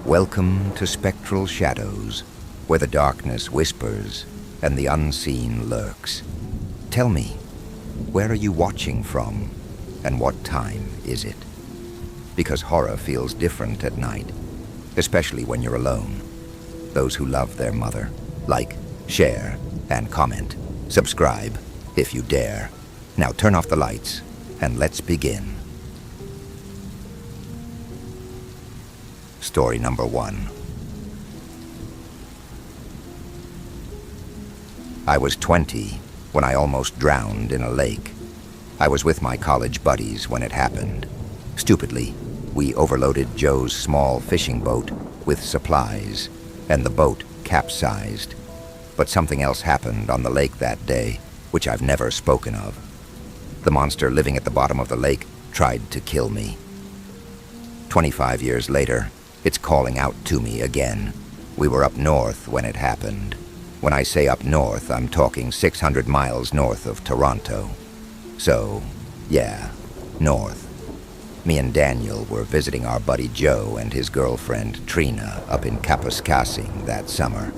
Welcome to Spectral Shadows, where the darkness whispers and the unseen lurks. Tell me, where are you watching from, and what time is it? Because horror feels different at night, especially when you're alone. Those who love their mother, like, share, and comment. Subscribe, if you dare. Now turn off the lights, and let's begin. Story number 1. I was 20 when I almost drowned in a lake. I was with my college buddies when it happened. Stupidly, we overloaded Joe's small fishing boat with supplies, and the boat capsized. But something else happened on the lake that day, which I've never spoken of. The monster living at the bottom of the lake tried to kill me. 25 years later, it's calling out to me again. We were up north when it happened. When I say up north, I'm talking 600 miles north of Toronto. So, yeah, north. Me and Daniel were visiting our buddy Joe and his girlfriend Trina up in Kapuskasing that summer.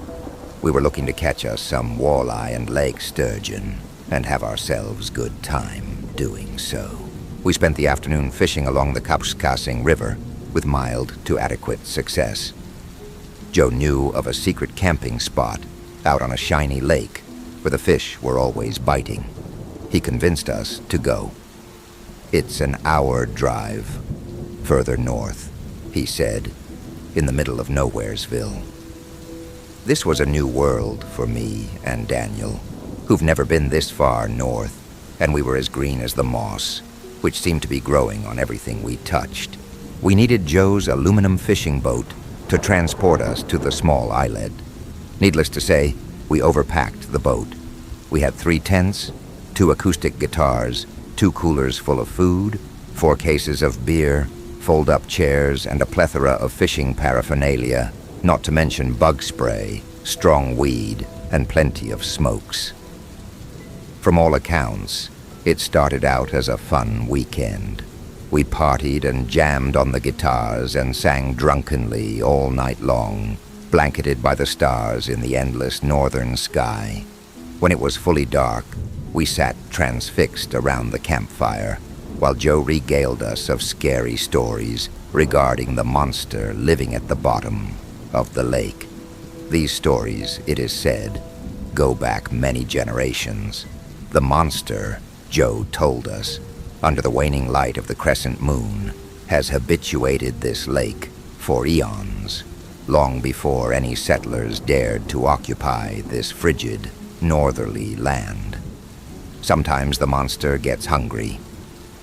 We were looking to catch us some walleye and lake sturgeon and have ourselves good time doing so. We spent the afternoon fishing along the Kapuskasing River with mild to adequate success. Joe knew of a secret camping spot out on a shiny lake where the fish were always biting. He convinced us to go. It's an hour drive further north, he said, in the middle of Nowheresville. This was a new world for me and Daniel, who've never been this far north, and we were as green as the moss, which seemed to be growing on everything we touched. We needed Joe's aluminum fishing boat to transport us to the small islet. Needless to say, we overpacked the boat. We had 3 tents, 2 acoustic guitars, 2 coolers full of food, 4 cases of beer, fold-up chairs, and a plethora of fishing paraphernalia, not to mention bug spray, strong weed, and plenty of smokes. From all accounts, it started out as a fun weekend. We partied and jammed on the guitars and sang drunkenly all night long, blanketed by the stars in the endless northern sky. When it was fully dark, we sat transfixed around the campfire, while Joe regaled us of scary stories regarding the monster living at the bottom of the lake. These stories, it is said, go back many generations. The monster, Joe told us, under the waning light of the crescent moon, has habituated this lake for eons, long before any settlers dared to occupy this frigid, northerly land. Sometimes the monster gets hungry.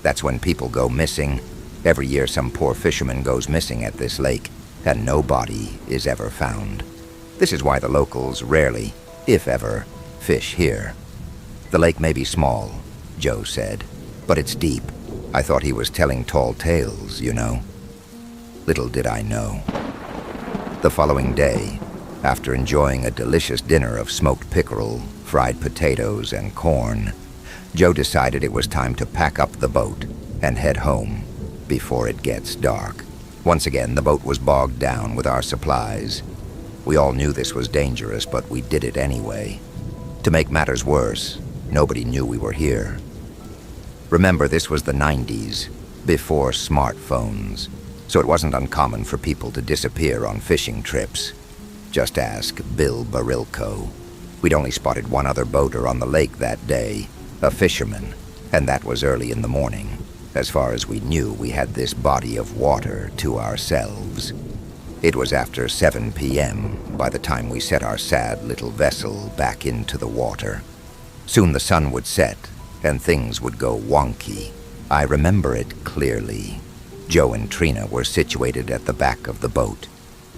That's when people go missing. Every year some poor fisherman goes missing at this lake, and no body is ever found. This is why the locals rarely, if ever, fish here. The lake may be small, Joe said, but it's deep. I thought he was telling tall tales, you know. Little did I know. The following day, after enjoying a delicious dinner of smoked pickerel, fried potatoes, and corn, Joe decided it was time to pack up the boat and head home before it gets dark. Once again, the boat was bogged down with our supplies. We all knew this was dangerous, but we did it anyway. To make matters worse, nobody knew we were here. Remember, this was the 90s, before smartphones, so it wasn't uncommon for people to disappear on fishing trips. Just ask Bill Barilko. We'd only spotted one other boater on the lake that day, a fisherman, and that was early in the morning. As far as we knew, we had this body of water to ourselves. It was after 7 p.m. by the time we set our sad little vessel back into the water. Soon the sun would set, and things would go wonky. I remember it clearly. Joe and Trina were situated at the back of the boat.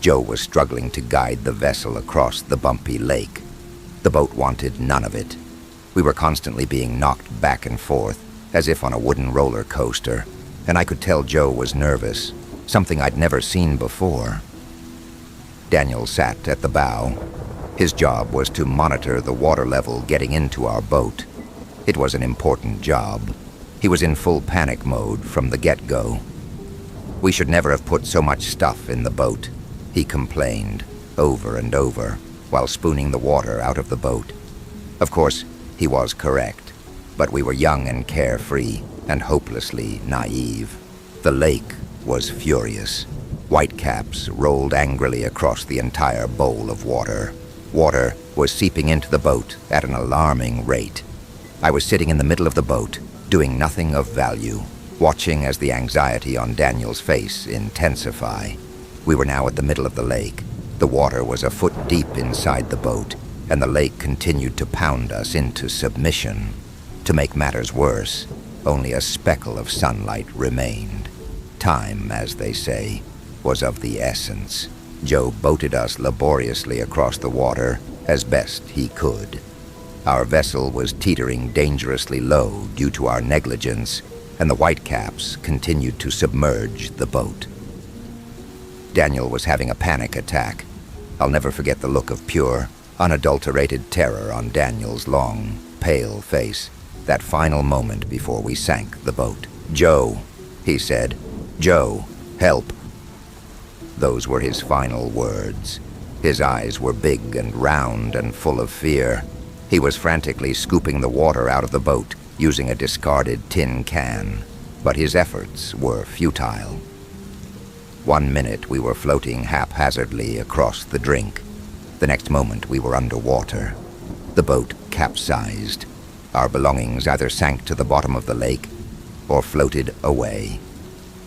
Joe was struggling to guide the vessel across the bumpy lake. The boat wanted none of it. We were constantly being knocked back and forth, as if on a wooden roller coaster, and I could tell Joe was nervous, something I'd never seen before. Daniel sat at the bow. His job was to monitor the water level getting into our boat. It was an important job. He was in full panic mode from the get-go. We should never have put so much stuff in the boat, he complained, over and over, while spooning the water out of the boat. Of course, he was correct, but we were young and carefree, and hopelessly naive. The lake was furious. Whitecaps rolled angrily across the entire bowl of water. Water was seeping into the boat at an alarming rate. I was sitting in the middle of the boat, doing nothing of value, watching as the anxiety on Daniel's face intensify. We were now at the middle of the lake. The water was a foot deep inside the boat, and the lake continued to pound us into submission. To make matters worse, only a speckle of sunlight remained. Time, as they say, was of the essence. Joe boated us laboriously across the water as best he could. Our vessel was teetering dangerously low due to our negligence, and the whitecaps continued to submerge the boat. Daniel was having a panic attack. I'll never forget the look of pure, unadulterated terror on Daniel's long, pale face, that final moment before we sank the boat. "Joe," he said. "Joe, help." Those were his final words. His eyes were big and round and full of fear. He was frantically scooping the water out of the boat using a discarded tin can, but his efforts were futile. 1 minute we were floating haphazardly across the drink. The next moment we were underwater. The boat capsized. Our belongings either sank to the bottom of the lake or floated away.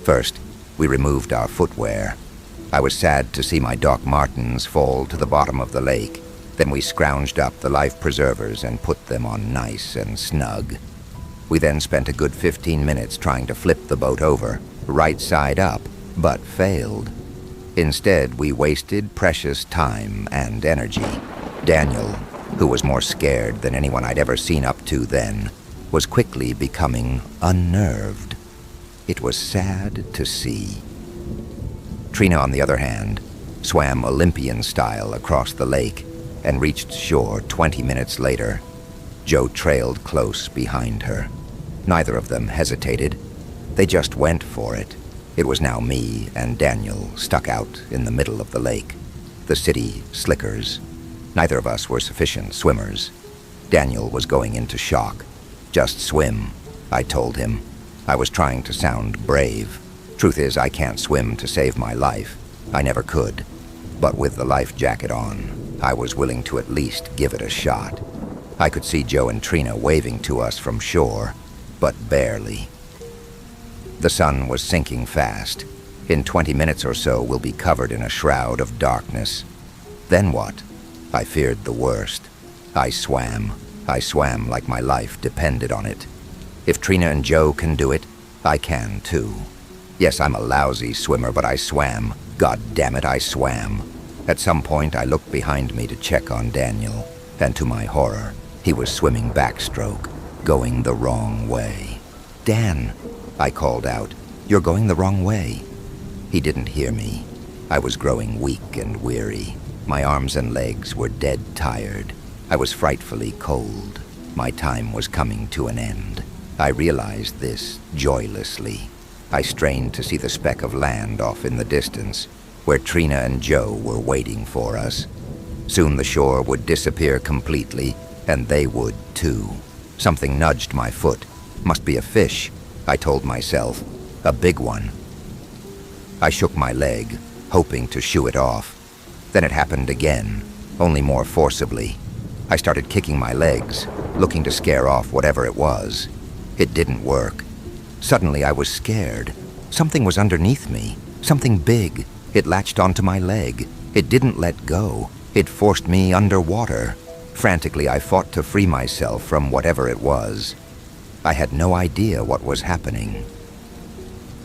First, we removed our footwear. I was sad to see my Doc Martens fall to the bottom of the lake. Then we scrounged up the life preservers and put them on nice and snug. We then spent a good 15 minutes trying to flip the boat over, right side up, but failed. Instead, we wasted precious time and energy. Daniel, who was more scared than anyone I'd ever seen up to then, was quickly becoming unnerved. It was sad to see. Trina, on the other hand, swam Olympian style across the lake and reached shore 20 minutes later. Joe trailed close behind her. Neither of them hesitated. They just went for it. It was now me and Daniel stuck out in the middle of the lake. The city slickers. Neither of us were sufficient swimmers. Daniel was going into shock. "Just swim," I told him. I was trying to sound brave. Truth is, I can't swim to save my life. I never could. But with the life jacket on, I was willing to at least give it a shot. I could see Joe and Trina waving to us from shore, but barely. The sun was sinking fast. In 20 minutes or so, we'll be covered in a shroud of darkness. Then what? I feared the worst. I swam. I swam like my life depended on it. If Trina and Joe can do it, I can too. Yes, I'm a lousy swimmer, but I swam. God damn it, I swam. At some point, I looked behind me to check on Daniel, and to my horror, he was swimming backstroke, going the wrong way. "Dan," I called out, "you're going the wrong way." He didn't hear me. I was growing weak and weary. My arms and legs were dead tired. I was frightfully cold. My time was coming to an end. I realized this joylessly. I strained to see the speck of land off in the distance, where Trina and Joe were waiting for us. Soon the shore would disappear completely, and they would too. Something nudged my foot. Must be a fish, I told myself. A big one. I shook my leg, hoping to shoo it off. Then it happened again, only more forcibly. I started kicking my legs, looking to scare off whatever it was. It didn't work. Suddenly I was scared. Something was underneath me, something big. It latched onto my leg. It didn't let go. It forced me underwater. Frantically, I fought to free myself from whatever it was. I had no idea what was happening.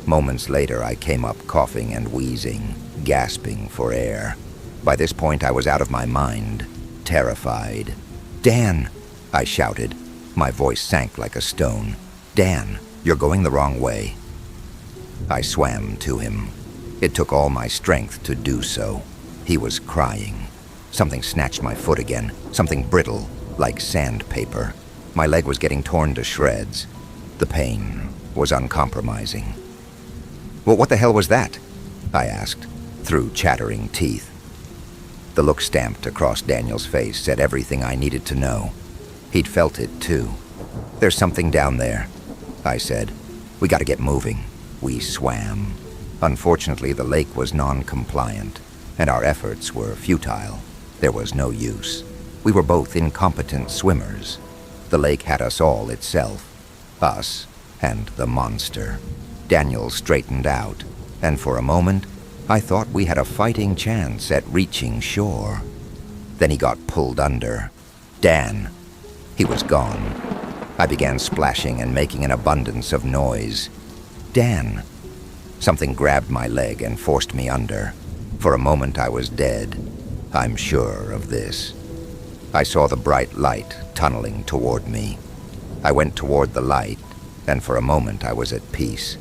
Moments later, I came up coughing and wheezing, gasping for air. By this point, I was out of my mind, terrified. "Dan!" I shouted. My voice sank like a stone. "Dan, you're going the wrong way." I swam to him. It took all my strength to do so. He was crying. Something snatched my foot again, something brittle, like sandpaper. My leg was getting torn to shreds. The pain was uncompromising. "Well, what the hell was that?" I asked. through chattering teeth. The look stamped across Daniel's face said everything I needed to know. He'd felt it, too. "There's something down there," I said. "We gotta get moving." We swam. Unfortunately, the lake was non-compliant, and our efforts were futile. There was no use. We were both incompetent swimmers. The lake had us all itself. Us and the monster. Daniel straightened out, and for a moment, I thought we had a fighting chance at reaching shore. Then he got pulled under. Dan. He was gone. I began splashing and making an abundance of noise. Dan. Something grabbed my leg and forced me under. For a moment I was dead. I'm sure of this. I saw the bright light tunneling toward me. I went toward the light, and for a moment I was at peace.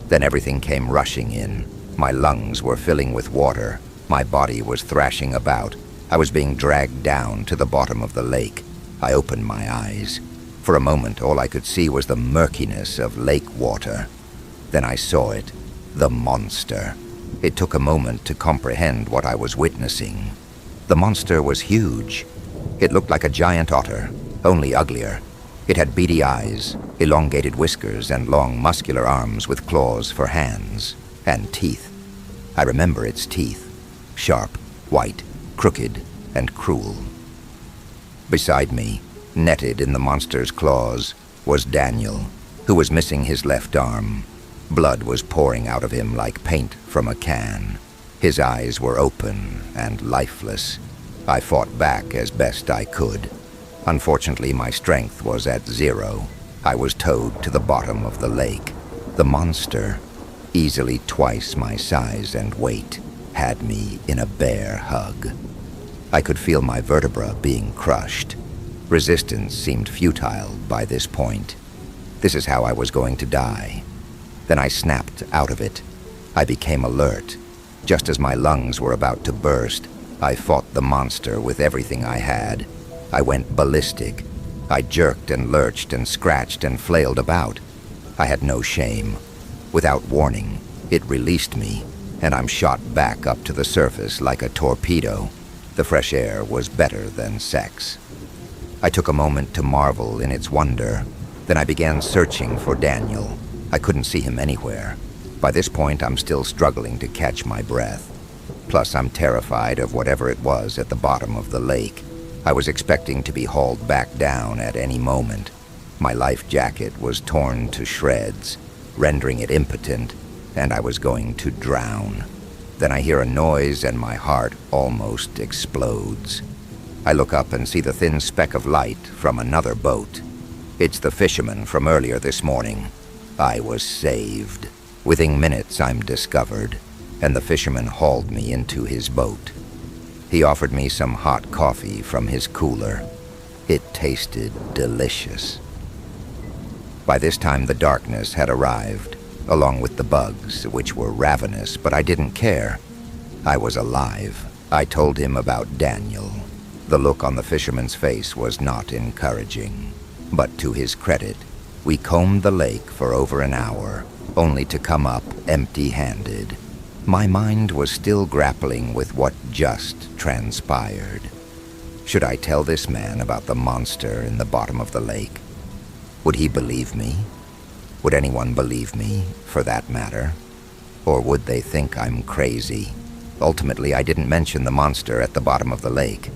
Then everything came rushing in. My lungs were filling with water. My body was thrashing about. I was being dragged down to the bottom of the lake. I opened my eyes. For a moment, all I could see was the murkiness of lake water. Then I saw it, the monster. It took a moment to comprehend what I was witnessing. The monster was huge. It looked like a giant otter, only uglier. It had beady eyes, elongated whiskers, and long muscular arms with claws for hands, and teeth. I remember its teeth, sharp, white, crooked, and cruel. Beside me, netted in the monster's claws, was Daniel, who was missing his left arm. Blood was pouring out of him like paint from a can. His eyes were open and lifeless. I fought back as best I could. Unfortunately, my strength was at 0. I was towed to the bottom of the lake. The monster, easily twice my size and weight, had me in a bear hug. I could feel my vertebra being crushed. Resistance seemed futile by this point. This is how I was going to die. Then I snapped out of it. I became alert. Just as my lungs were about to burst, I fought the monster with everything I had. I went ballistic. I jerked and lurched and scratched and flailed about. I had no shame. Without warning, it released me, and I'm shot back up to the surface like a torpedo. The fresh air was better than sex. I took a moment to marvel in its wonder. Then I began searching for Daniel. I couldn't see him anywhere. By this point, I'm still struggling to catch my breath. Plus, I'm terrified of whatever it was at the bottom of the lake. I was expecting to be hauled back down at any moment. My life jacket was torn to shreds, rendering it impotent, and I was going to drown. Then I hear a noise and my heart almost explodes. I look up and see the thin speck of light from another boat. It's the fisherman from earlier this morning. I was saved. Within minutes, I'm discovered, and the fisherman hauled me into his boat. He offered me some hot coffee from his cooler. It tasted delicious. By this time, the darkness had arrived, along with the bugs, which were ravenous, but I didn't care. I was alive. I told him about Daniel. The look on the fisherman's face was not encouraging. But to his credit, we combed the lake for over an hour, only to come up empty-handed. My mind was still grappling with what just transpired. Should I tell this man about the monster in the bottom of the lake? Would he believe me? Would anyone believe me, for that matter? Or would they think I'm crazy? Ultimately, I didn't mention the monster at the bottom of the lake.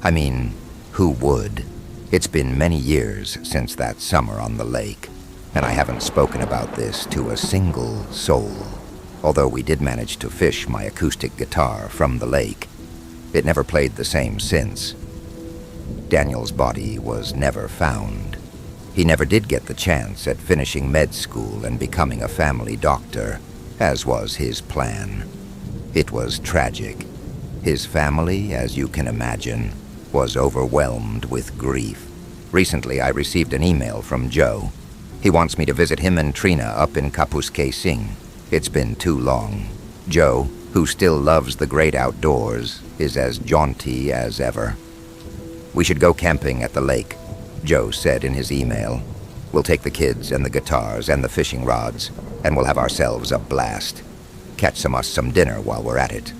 I mean, who would? It's been many years since that summer on the lake, and I haven't spoken about this to a single soul. Although we did manage to fish my acoustic guitar from the lake, it never played the same since. Daniel's body was never found. He never did get the chance at finishing med school and becoming a family doctor, as was his plan. It was tragic. His family, as you can imagine, was overwhelmed with grief. Recently, I received an email from Joe. He wants me to visit him and Trina up in Kapus Singh. It's been too long. Joe, who still loves the great outdoors, is as jaunty as ever. "We should go camping at the lake," Joe said in his email. "We'll take the kids and the guitars and the fishing rods, and we'll have ourselves a blast. Catch some dinner while we're at it."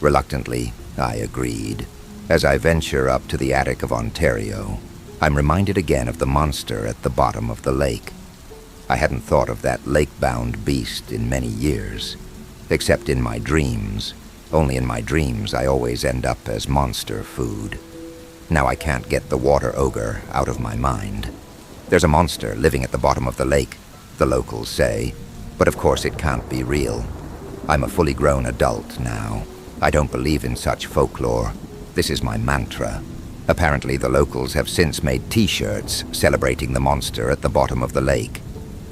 Reluctantly, I agreed. As I venture up to the attic of Ontario, I'm reminded again of the monster at the bottom of the lake. I hadn't thought of that lake-bound beast in many years, except in my dreams. Only in my dreams I always end up as monster food. Now I can't get the water ogre out of my mind. There's a monster living at the bottom of the lake, the locals say, but of course it can't be real. I'm a fully grown adult now. I don't believe in such folklore. This is my mantra. Apparently the locals have since made t-shirts celebrating the monster at the bottom of the lake.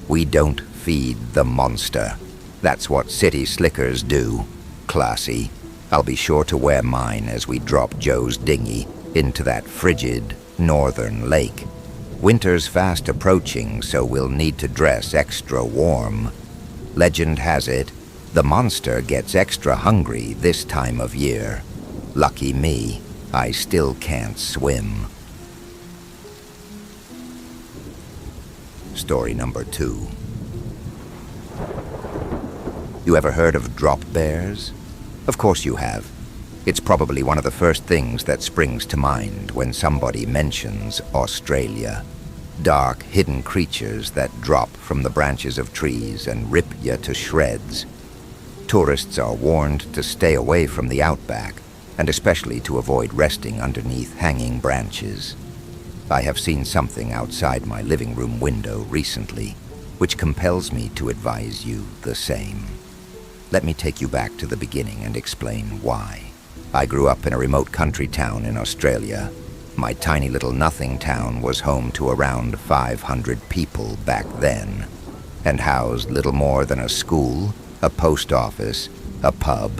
We don't feed the monster. That's what city slickers do. Classy. I'll be sure to wear mine as we drop Joe's dinghy into that frigid northern lake. Winter's fast approaching, so we'll need to dress extra warm. Legend has it, the monster gets extra hungry this time of year. Lucky me, I still can't swim. Story number 2. You ever heard of drop bears? Of course you have. It's probably one of the first things that springs to mind when somebody mentions Australia. Dark, hidden creatures that drop from the branches of trees and rip you to shreds. Tourists are warned to stay away from the outback, and especially to avoid resting underneath hanging branches. I have seen something outside my living room window recently, which compels me to advise you the same. Let me take you back to the beginning and explain why. I grew up in a remote country town in Australia. My tiny little nothing town was home to around 500 people back then, and housed little more than a school, a post office, a pub,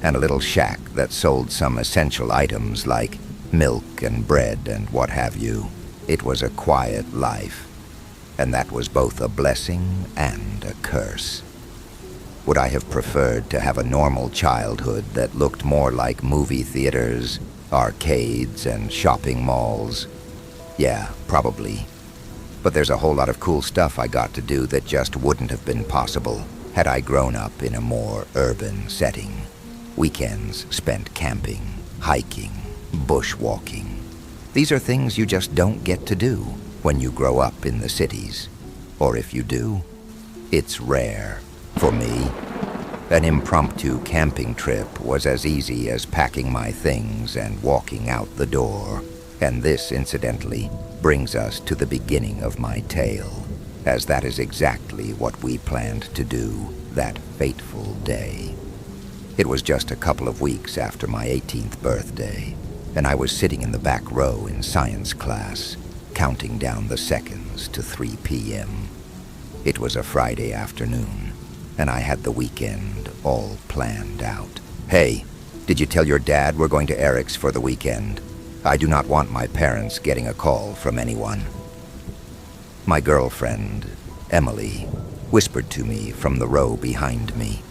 and a little shack that sold some essential items like milk and bread and what have you. It was a quiet life, and that was both a blessing and a curse. Would I have preferred to have a normal childhood that looked more like movie theaters, arcades, and shopping malls? Yeah, probably. But there's a whole lot of cool stuff I got to do that just wouldn't have been possible had I grown up in a more urban setting. Weekends spent camping, hiking, bushwalking. These are things you just don't get to do when you grow up in the cities. Or if you do, it's rare. For me, an impromptu camping trip was as easy as packing my things and walking out the door. And this, incidentally, brings us to the beginning of my tale, as that is exactly what we planned to do that fateful day. It was just a couple of weeks after my 18th birthday, and I was sitting in the back row in science class, counting down the seconds to 3 p.m. It was a Friday afternoon, and I had the weekend all planned out. "Hey, did you tell your dad we're going to Eric's for the weekend? I do not want my parents getting a call from anyone." My girlfriend, Emily, whispered to me from the row behind me.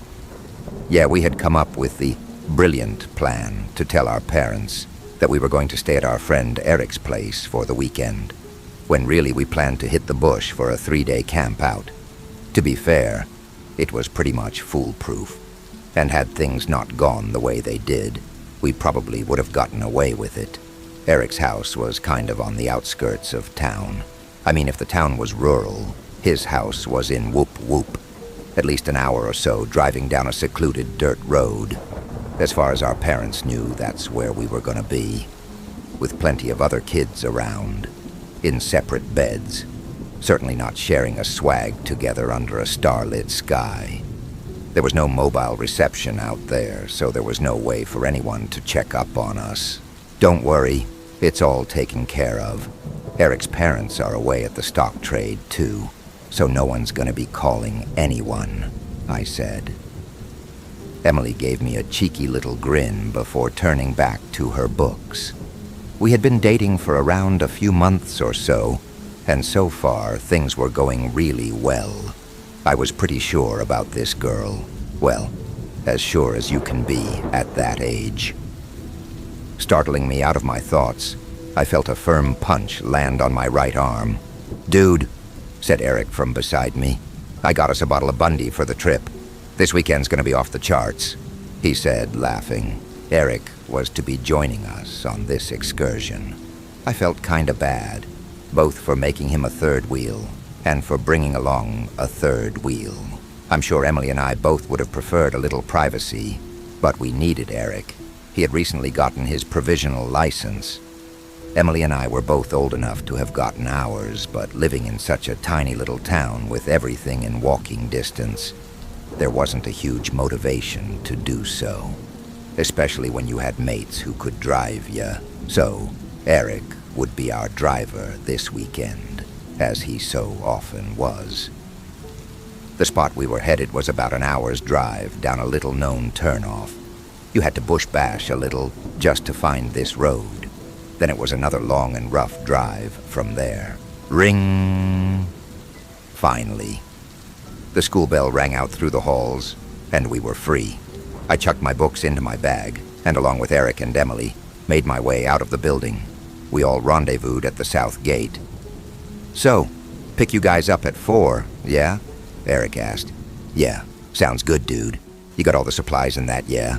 Yeah, we had come up with the brilliant plan to tell our parents that we were going to stay at our friend Eric's place for the weekend, when really we planned to hit the bush for a 3-day camp out. To be fair, it was pretty much foolproof, and had things not gone the way they did, we probably would have gotten away with it. Eric's house was kind of on the outskirts of town. I mean, if the town was rural, his house was in Whoop Whoop, at least an hour or so driving down a secluded dirt road. As far as our parents knew, that's where we were going to be, with plenty of other kids around, in separate beds, certainly not sharing a swag together under a starlit sky. There was no mobile reception out there, so there was no way for anyone to check up on us. "Don't worry, it's all taken care of. Eric's parents are away at the stock trade, too, so no one's going to be calling anyone," I said. Emily gave me a cheeky little grin before turning back to her books. We had been dating for around a few months or so, and so far things were going really well. I was pretty sure about this girl. Well, as sure as you can be at that age. Startling me out of my thoughts, I felt a firm punch land on my right arm. "Dude," said Eric from beside me, "I got us a bottle of Bundy for the trip. This weekend's gonna be off the charts, he said, laughing. Eric was to be joining us on this excursion. I felt kinda bad, both for making him a third wheel and for bringing along a third wheel. I'm sure Emily and I both would have preferred a little privacy, but we needed Eric. He had recently gotten his provisional license. Emily and I were both old enough to have gotten ours, but living in such a tiny little town with everything in walking distance, there wasn't a huge motivation to do so, especially when you had mates who could drive you. So, Eric would be our driver this weekend, as he so often was. The spot we were headed was about an hour's drive down a little-known turnoff. You had to bush bash a little just to find this road. Then it was another long and rough drive from there. Ring! Finally. The school bell rang out through the halls, and we were free. I chucked my books into my bag, and along with Eric and Emily, made my way out of the building. We all rendezvoused at the south gate. "So, pick you guys up at 4, yeah?" Eric asked. "Yeah, sounds good, dude. You got all the supplies in that, yeah?"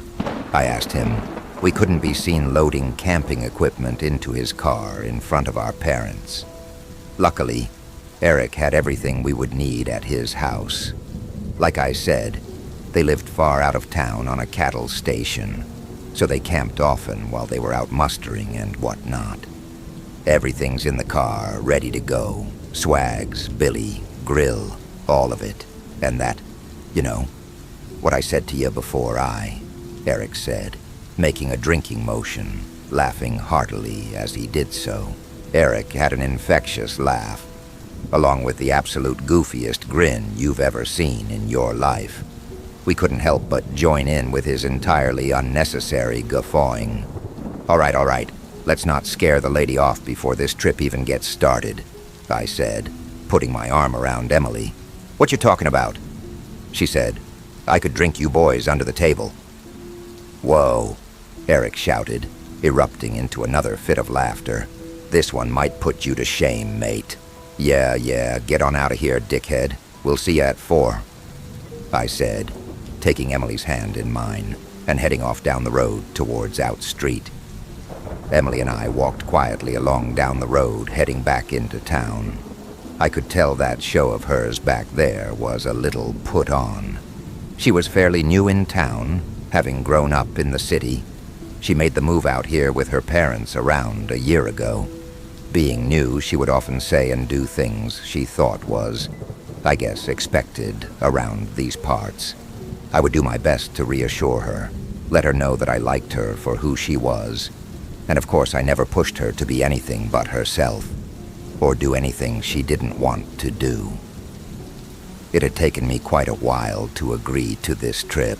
I asked him. We couldn't be seen loading camping equipment into his car in front of our parents. Luckily, Eric had everything we would need at his house. Like I said, they lived far out of town on a cattle station, so they camped often while they were out mustering and whatnot. Everything's in the car, ready to go. Swags, billy, grill, all of it. And that, you know, what I said to you before Eric said, making a drinking motion, laughing heartily as he did so. Eric had an infectious laugh, along with the absolute goofiest grin you've ever seen in your life. We couldn't help but join in with his entirely unnecessary guffawing. All right, let's not scare the lady off before this trip even gets started," I said, putting my arm around Emily. "What you talking about?" she said. "I could drink you boys under the table." "Whoa," Eric shouted, erupting into another fit of laughter. "This one might put you to shame, mate. Yeah, get on out of here, dickhead. We'll see you at 4, I said, taking Emily's hand in mine and heading off down the road towards Out Street. Emily and I walked quietly along down the road, heading back into town. I could tell that show of hers back there was a little put on. She was fairly new in town, having grown up in the city. She made the move out here with her parents around a year ago. Being new, she would often say and do things she thought was, I guess, expected around these parts. I would do my best to reassure her, let her know that I liked her for who she was, and of course I never pushed her to be anything but herself, or do anything she didn't want to do. It had taken me quite a while to agree to this trip,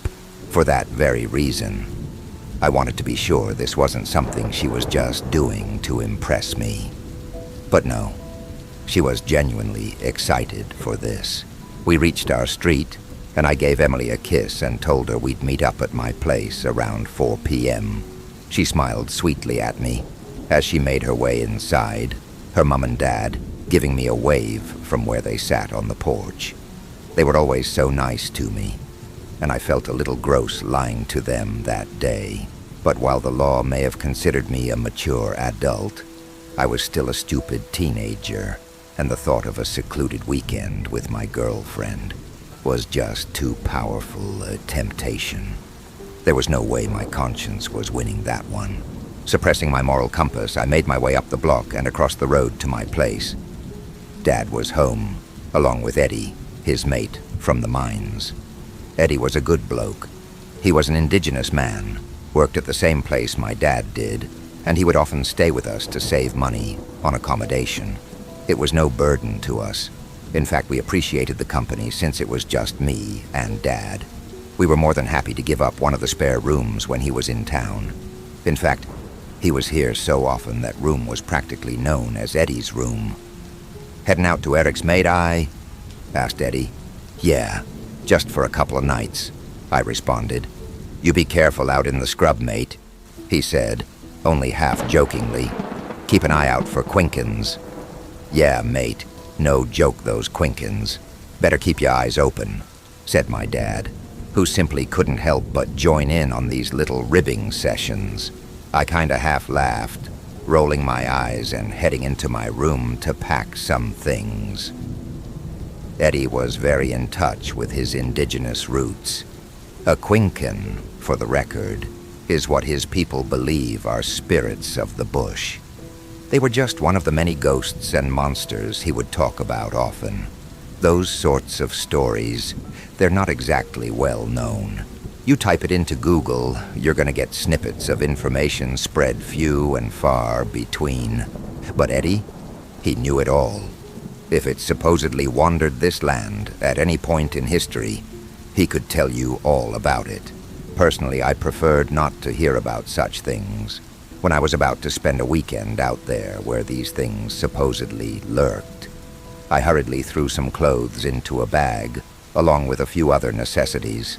for that very reason. I wanted to be sure this wasn't something she was just doing to impress me. But no, she was genuinely excited for this. We reached our street, and I gave Emily a kiss and told her we'd meet up at my place around 4 p.m. She smiled sweetly at me as she made her way inside, her mom and dad giving me a wave from where they sat on the porch. They were always so nice to me, and I felt a little gross lying to them that day. But while the law may have considered me a mature adult, I was still a stupid teenager, and the thought of a secluded weekend with my girlfriend was just too powerful a temptation. There was no way my conscience was winning that one. Suppressing my moral compass, I made my way up the block and across the road to my place. Dad was home, along with Eddie, his mate from the mines. Eddie was a good bloke. He was an indigenous man, worked at the same place my dad did, and he would often stay with us to save money on accommodation. It was no burden to us. In fact, we appreciated the company since it was just me and Dad. We were more than happy to give up one of the spare rooms when he was in town. In fact, he was here so often that room was practically known as Eddie's room. "Heading out to Eric's, mate, asked Eddie. "Yeah, just for a couple of nights," I responded. "You be careful out in the scrub, mate," he said, only half jokingly. "Keep an eye out for quinkins." "Yeah, mate, no joke those quinkins. Better keep your eyes open," said my dad. who simply couldn't help but join in on these little ribbing sessions. I kinda half laughed, rolling my eyes and heading into my room to pack some things. Eddie was very in touch with his indigenous roots. A Quincan, for the record, is what his people believe are spirits of the bush. They were just one of the many ghosts and monsters he would talk about often. Those sorts of stories, they're not exactly well known. You type it into Google, you're gonna get snippets of information spread few and far between. But Eddie, he knew it all. If it supposedly wandered this land at any point in history, he could tell you all about it. Personally, I preferred not to hear about such things when I was about to spend a weekend out there where these things supposedly lurked. I hurriedly threw some clothes into a bag, along with a few other necessities.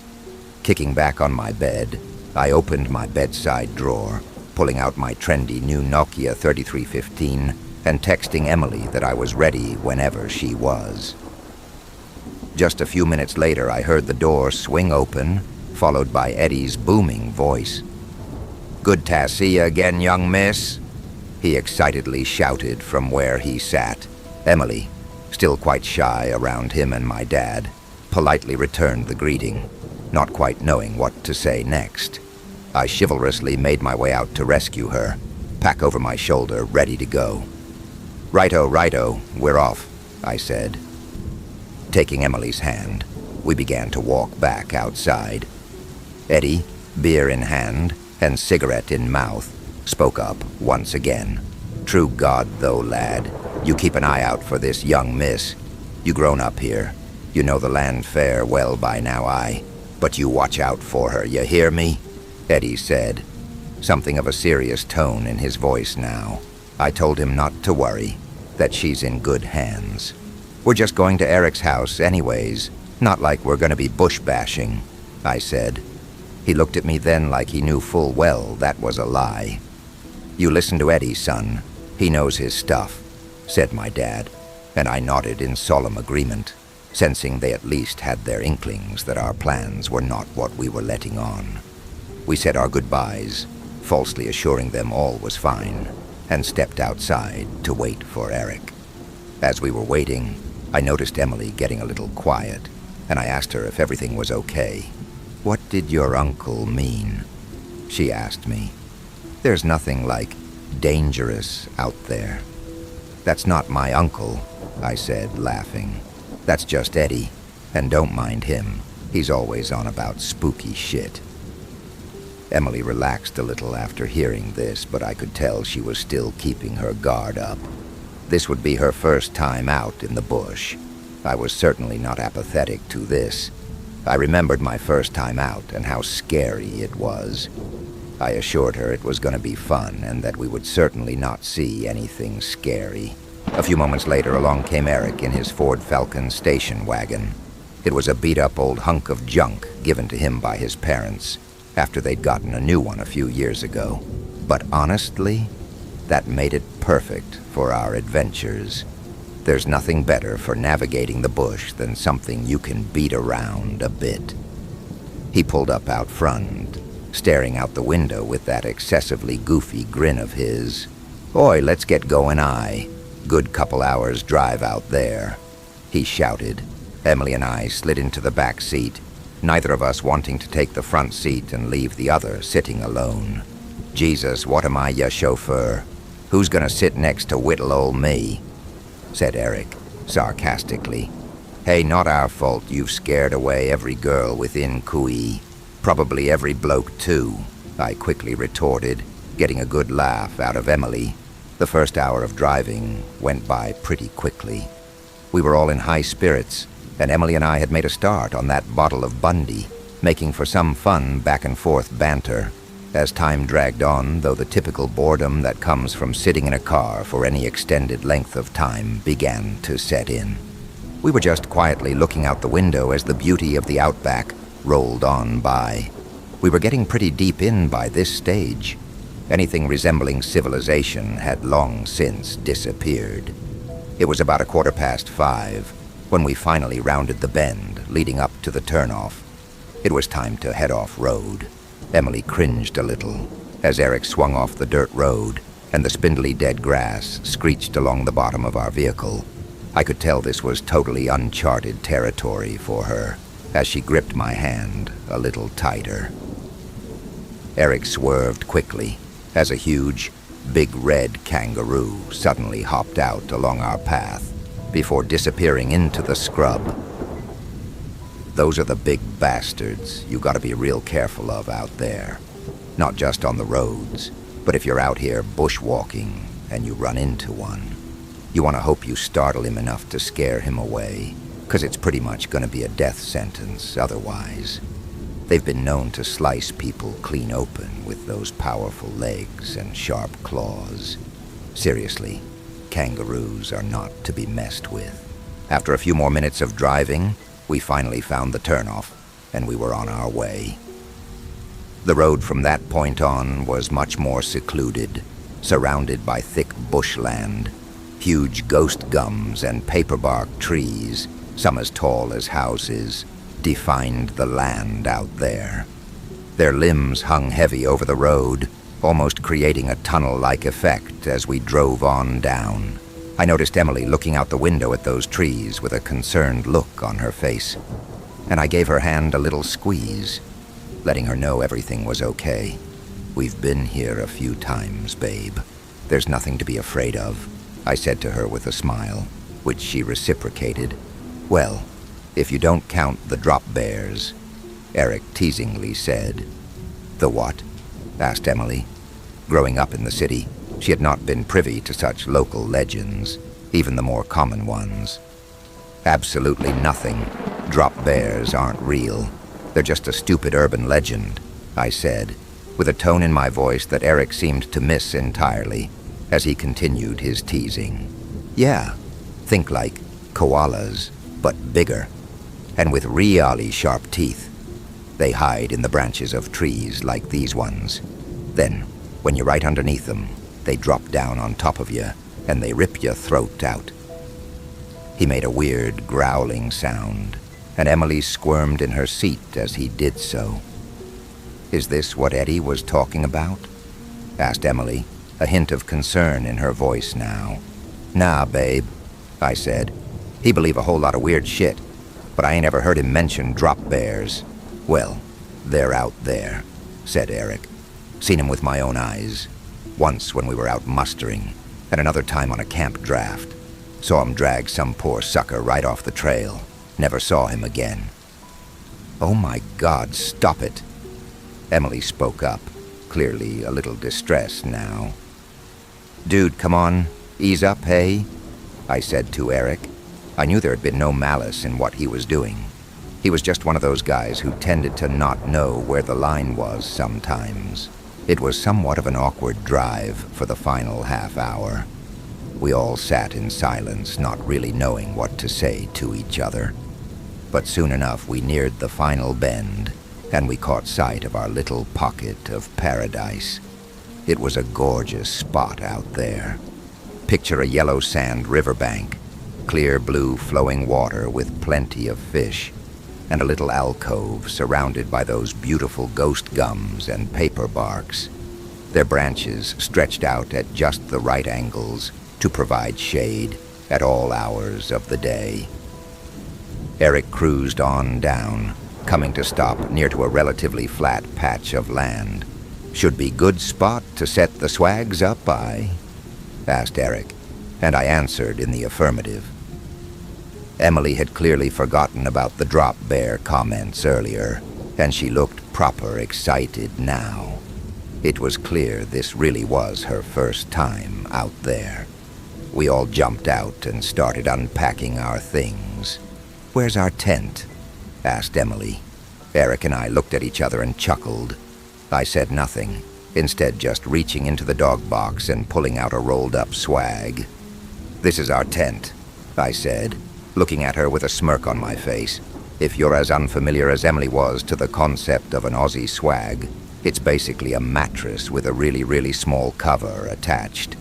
Kicking back on my bed, I opened my bedside drawer, pulling out my trendy new Nokia 3315 and texting Emily that I was ready whenever she was. Just a few minutes later, I heard the door swing open, followed by Eddie's booming voice. "Good to see you again, young miss," he excitedly shouted from where he sat. Emily, still quite shy around him and my dad, politely returned the greeting, not quite knowing what to say next. I chivalrously made my way out to rescue her, pack over my shoulder, ready to go. Righto, we're off," I said. Taking Emily's hand, we began to walk back outside. Eddie, beer in hand and cigarette in mouth, spoke up once again. "True God, though, lad, you keep an eye out for this young miss. You grown up here. You know the land fair well by now, but you watch out for her, you hear me?" Eddie said, something of a serious tone in his voice now. I told him not to worry, that she's in good hands. "We're just going to Eric's house anyways, not like we're gonna be bush bashing," I said. He looked at me then like he knew full well that was a lie. "You listen to Eddie, son. He knows his stuff," said my dad, and I nodded in solemn agreement, sensing they at least had their inklings that our plans were not what we were letting on. We said our goodbyes, falsely assuring them all was fine, and stepped outside to wait for Eric. As we were waiting, I noticed Emily getting a little quiet, and I asked her if everything was okay. "What did your uncle mean?" she asked me. "There's nothing like dangerous out there." "That's not my uncle," I said, laughing. "That's just Eddie, and don't mind him. He's always on about spooky shit." Emily relaxed a little after hearing this, but I could tell she was still keeping her guard up. This would be her first time out in the bush. I was certainly not apathetic to this. I remembered my first time out and how scary it was. I assured her it was going to be fun and that we would certainly not see anything scary. A few moments later, along came Eric in his Ford Falcon station wagon. It was a beat-up old hunk of junk given to him by his parents after they'd gotten a new one a few years ago. But honestly, that made it perfect for our adventures. There's nothing better for navigating the bush than something you can beat around a bit. He pulled up out front, staring out the window with that excessively goofy grin of his. "Oi, let's get going, Good couple hours drive out there," he shouted. Emily and I slid into the back seat, neither of us wanting to take the front seat and leave the other sitting alone. "Jesus, what am I, ya chauffeur? Who's gonna sit next to whittle old me?" said Eric, sarcastically. "Hey, not our fault you've scared away every girl within Kui. Probably every bloke, too," I quickly retorted, getting a good laugh out of Emily. The first hour of driving went by pretty quickly. We were all in high spirits, and Emily and I had made a start on that bottle of Bundy, making for some fun back-and-forth banter. As time dragged on, though, the typical boredom that comes from sitting in a car for any extended length of time began to set in. We were just quietly looking out the window as the beauty of the outback rolled on by. We were getting pretty deep in by this stage. Anything resembling civilization had long since disappeared. It was about 5:15 when we finally rounded the bend leading up to the turnoff. It was time to head off-road. Emily cringed a little as Eric swung off the dirt road and the spindly dead grass screeched along the bottom of our vehicle. I could tell this was totally uncharted territory for her as she gripped my hand a little tighter. Eric swerved quickly as a huge, big red kangaroo suddenly hopped out along our path before disappearing into the scrub. Those are the big bastards you gotta be real careful of out there. Not just on the roads, but if you're out here bushwalking and you run into one. You want to hope you startle him enough to scare him away, 'cause it's pretty much gonna be a death sentence otherwise. They've been known to slice people clean open with those powerful legs and sharp claws. Seriously, kangaroos are not to be messed with. After a few more minutes of driving, we finally found the turnoff, and we were on our way. The road from that point on was much more secluded, surrounded by thick bushland. Huge ghost gums and paperbark trees, some as tall as houses, defined the land out there. Their limbs hung heavy over the road, almost creating a tunnel-like effect as we drove on down. I noticed Emily looking out the window at those trees with a concerned look on her face, and I gave her hand a little squeeze, letting her know everything was okay. "We've been here a few times, babe. There's nothing to be afraid of," I said to her with a smile, which she reciprocated. "Well, if you don't count the drop bears," Eric teasingly said. "The what?" asked Emily. Growing up in the city, she had not been privy to such local legends, even the more common ones. "Absolutely nothing. Drop bears aren't real. They're just a stupid urban legend," I said, with a tone in my voice that Eric seemed to miss entirely as he continued his teasing. "Yeah, think like koalas, but bigger, and with really sharp teeth. They hide in the branches of trees like these ones. Then, when you're right underneath them, they drop down on top of you, and they rip your throat out." He made a weird, growling sound, and Emily squirmed in her seat as he did so. "Is this what Eddie was talking about?" asked Emily, a hint of concern in her voice now. "Nah, babe," I said. "He believe a whole lot of weird shit, but I ain't ever heard him mention drop bears." "Well, they're out there," said Eric. "Seen him with my own eyes. Once when we were out mustering, and another time on a camp draft. Saw him drag some poor sucker right off the trail. Never saw him again." "Oh my God, stop it!" Emily spoke up, clearly a little distressed now. "Dude, come on, ease up, hey?" I said to Eric. I knew there had been no malice in what he was doing. He was just one of those guys who tended to not know where the line was sometimes. It was somewhat of an awkward drive for the final half hour. We all sat in silence, not really knowing what to say to each other. But soon enough we neared the final bend, and we caught sight of our little pocket of paradise. It was a gorgeous spot out there. Picture a yellow sand riverbank, clear blue flowing water with plenty of fish, and a little alcove surrounded by those beautiful ghost gums and paper barks. Their branches stretched out at just the right angles to provide shade at all hours of the day. Eric cruised on down, coming to stop near to a relatively flat patch of land. "Should be good spot to set the swags up, asked Eric, and I answered in the affirmative. Emily had clearly forgotten about the drop bear comments earlier, and she looked proper excited now. It was clear this really was her first time out there. We all jumped out and started unpacking our things. "Where's our tent?" asked Emily. Eric and I looked at each other and chuckled. I said nothing, instead just reaching into the dog box and pulling out a rolled-up swag. "This is our tent," I said, looking at her with a smirk on my face. If you're as unfamiliar as Emily was to the concept of an Aussie swag, it's basically a mattress with a really small cover attached.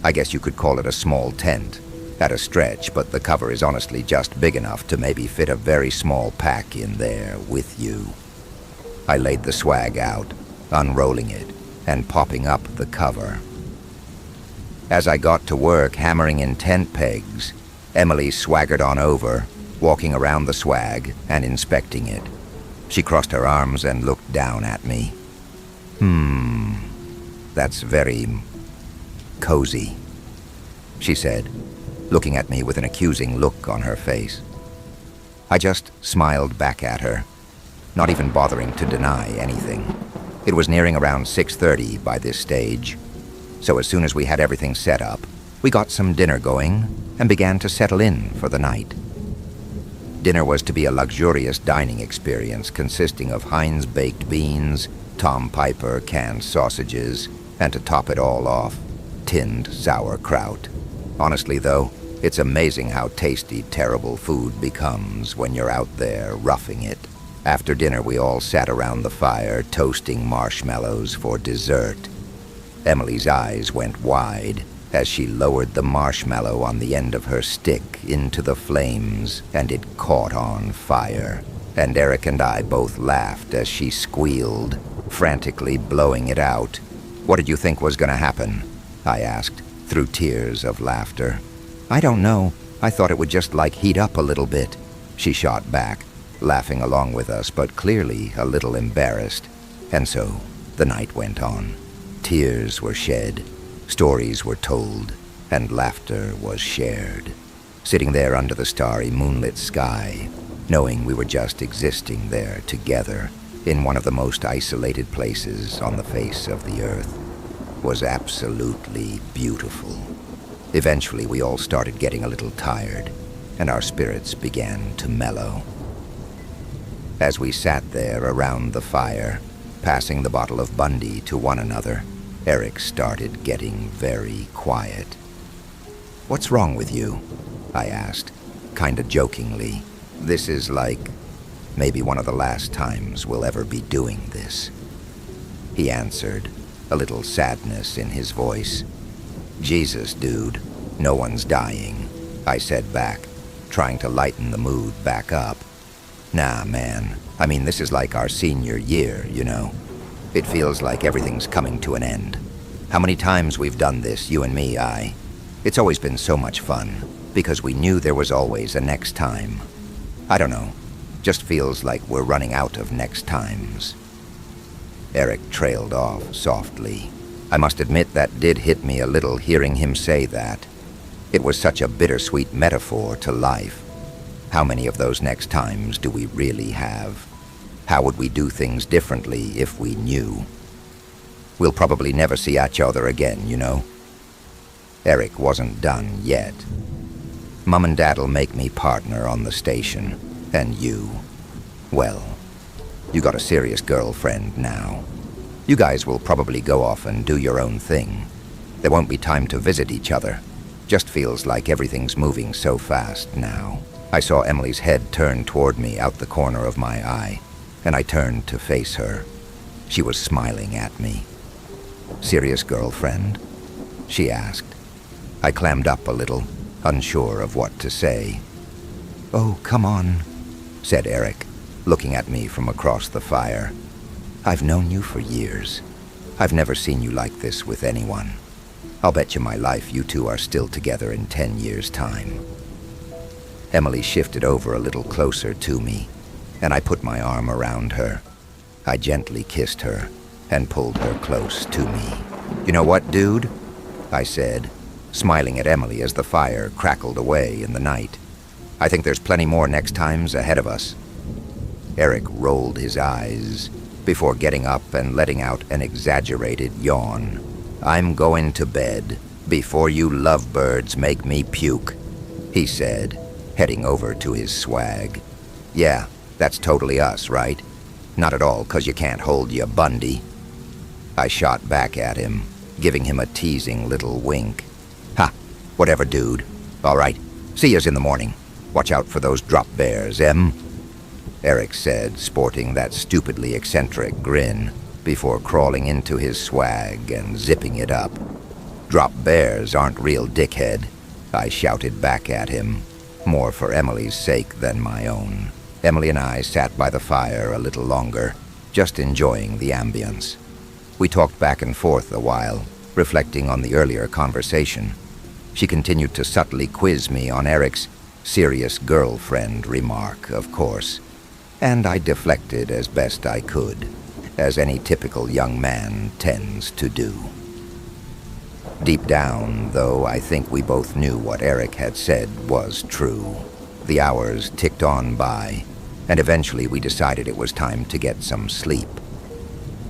I guess you could call it a small tent at a stretch, but the cover is honestly just big enough to maybe fit a very small pack in there with you. I laid the swag out, unrolling it and popping up the cover. As I got to work hammering in tent pegs, Emily swaggered on over, walking around the swag and inspecting it. She crossed her arms and looked down at me. That's very cozy, she said, looking at me with an accusing look on her face. I just smiled back at her, not even bothering to deny anything. It was nearing around 6:30 by this stage, so as soon as we had everything set up, we got some dinner going and began to settle in for the night. Dinner was to be a luxurious dining experience consisting of Heinz baked beans, Tom Piper canned sausages, and to top it all off, tinned sauerkraut. Honestly though, it's amazing how tasty terrible food becomes when you're out there roughing it. After dinner, we all sat around the fire toasting marshmallows for dessert. Emily's eyes went wide as she lowered the marshmallow on the end of her stick into the flames, and it caught on fire. And Eric and I both laughed as she squealed, frantically blowing it out. "What did you think was going to happen?" I asked, through tears of laughter. "I don't know. I thought it would just heat up a little bit," she shot back, laughing along with us, but clearly a little embarrassed. And so the night went on. Tears were shed, stories were told, and laughter was shared. Sitting there under the starry moonlit sky, knowing we were just existing there together in one of the most isolated places on the face of the earth, was absolutely beautiful. Eventually, we all started getting a little tired, and our spirits began to mellow. As we sat there around the fire, passing the bottle of Bundy to one another, Eric started getting very quiet. "What's wrong with you?" I asked, kinda jokingly. "This is maybe one of the last times we'll ever be doing this." He answered, a little sadness in his voice. "Jesus, dude, no one's dying," I said back, trying to lighten the mood back up. "Nah, man. I mean, this is like our senior year, you know. It feels like everything's coming to an end. How many times we've done this, you and me, It's always been so much fun, because we knew there was always a next time. I don't know, just feels like we're running out of next times." Eric trailed off softly. I must admit that did hit me a little hearing him say that. It was such a bittersweet metaphor to life. How many of those next times do we really have? How would we do things differently if we knew? We'll probably never see each other again, you know? Eric wasn't done yet. "Mom and Dad'll make me partner on the station. And you, well, you got a serious girlfriend now. You guys will probably go off and do your own thing. There won't be time to visit each other. Just feels like everything's moving so fast now." I saw Emily's head turn toward me out the corner of my eye, and I turned to face her. She was smiling at me. "Serious girlfriend?" she asked. I clammed up a little, unsure of what to say. "Oh, come on," said Eric, looking at me from across the fire. "I've known you for years. I've never seen you like this with anyone. I'll bet you my life you two are still together in 10 years' time." Emily shifted over a little closer to me, and I put my arm around her. I gently kissed her and pulled her close to me. "You know what, dude?" I said, smiling at Emily as the fire crackled away in the night. "I think there's plenty more next times ahead of us." Eric rolled his eyes before getting up and letting out an exaggerated yawn. "I'm going to bed before you lovebirds make me puke," he said, heading over to his swag. "Yeah, that's totally us, right? Not at all, 'cause you can't hold your Bundy." I shot back at him, giving him a teasing little wink. "Ha, whatever, dude. All right, see yous in the morning. Watch out for those drop bears, em?" Eric said, sporting that stupidly eccentric grin before crawling into his swag and zipping it up. "Drop bears aren't real, dickhead," I shouted back at him, more for Emily's sake than my own. Emily and I sat by the fire a little longer, just enjoying the ambience. We talked back and forth a while, reflecting on the earlier conversation. She continued to subtly quiz me on Eric's serious girlfriend remark, of course, and I deflected as best I could, as any typical young man tends to do. Deep down, though, I think we both knew what Eric had said was true. The hours ticked on by, and eventually we decided it was time to get some sleep.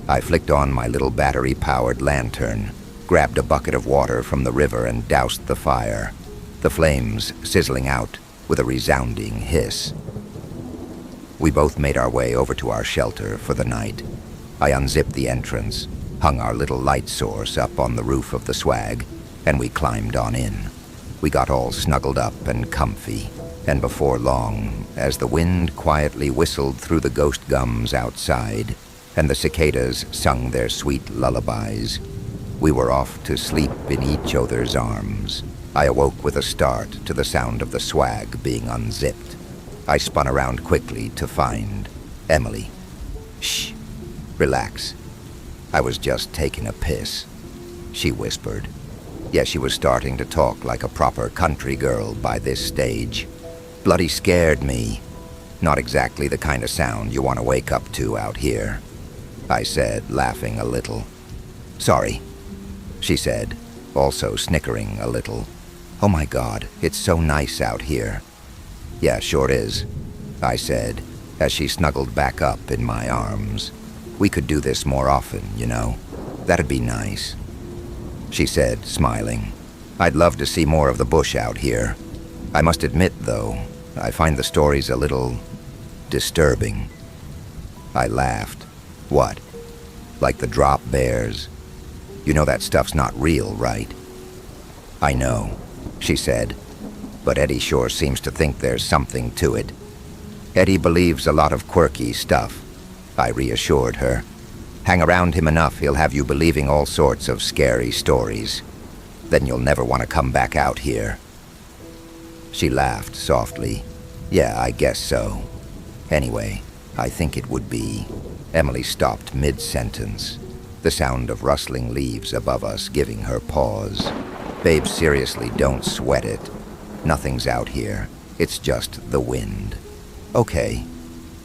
I flicked on my little battery-powered lantern, grabbed a bucket of water from the river and doused the fire, the flames sizzling out with a resounding hiss. We both made our way over to our shelter for the night. I unzipped the entrance, hung our little light source up on the roof of the swag, and we climbed on in. We got all snuggled up and comfy, and before long, as the wind quietly whistled through the ghost gums outside, and the cicadas sung their sweet lullabies, we were off to sleep in each other's arms. I awoke with a start to the sound of the swag being unzipped. I spun around quickly to find Emily. "Shh, relax. I was just taking a piss," she whispered. Yeah, she was starting to talk like a proper country girl by this stage. Bloody scared me. Not exactly the kind of sound you want to wake up to out here, I said, laughing a little. "Sorry," she said, also snickering a little. "Oh my God, it's so nice out here." "Yeah, sure is," I said, as she snuggled back up in my arms. "We could do this more often, you know. That'd be nice," she said, smiling. "I'd love to see more of the bush out here. I must admit, though, I find the stories a little disturbing." I laughed. "What? Like the drop bears? You know that stuff's not real, right?" "I know," she said, "but Eddie sure seems to think there's something to it." "Eddie believes a lot of quirky stuff," I reassured her. "Hang around him enough, he'll have you believing all sorts of scary stories. Then you'll never want to come back out here." She laughed softly. "Yeah, I guess so. Anyway, I think it would be..." Emily stopped mid-sentence, the sound of rustling leaves above us giving her pause. "Babe, seriously, don't sweat it. Nothing's out here. It's just the wind." "Okay,"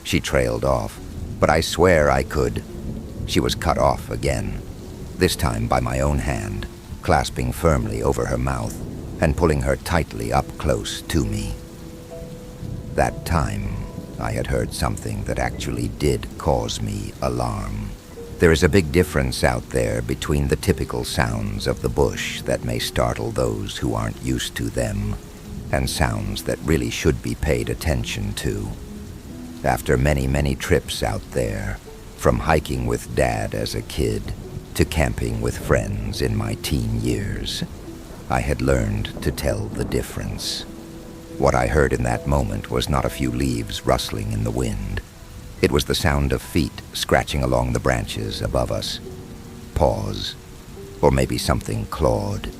she trailed off. "But I swear I could..." She was cut off again, this time by my own hand, clasping firmly over her mouth and pulling her tightly up close to me. That time, I had heard something that actually did cause me alarm. There is a big difference out there between the typical sounds of the bush that may startle those who aren't used to them, and sounds that really should be paid attention to. After many, many trips out there, from hiking with Dad as a kid to camping with friends in my teen years, I had learned to tell the difference. What I heard in that moment was not a few leaves rustling in the wind. It was the sound of feet scratching along the branches above us. Paws, or maybe something clawed.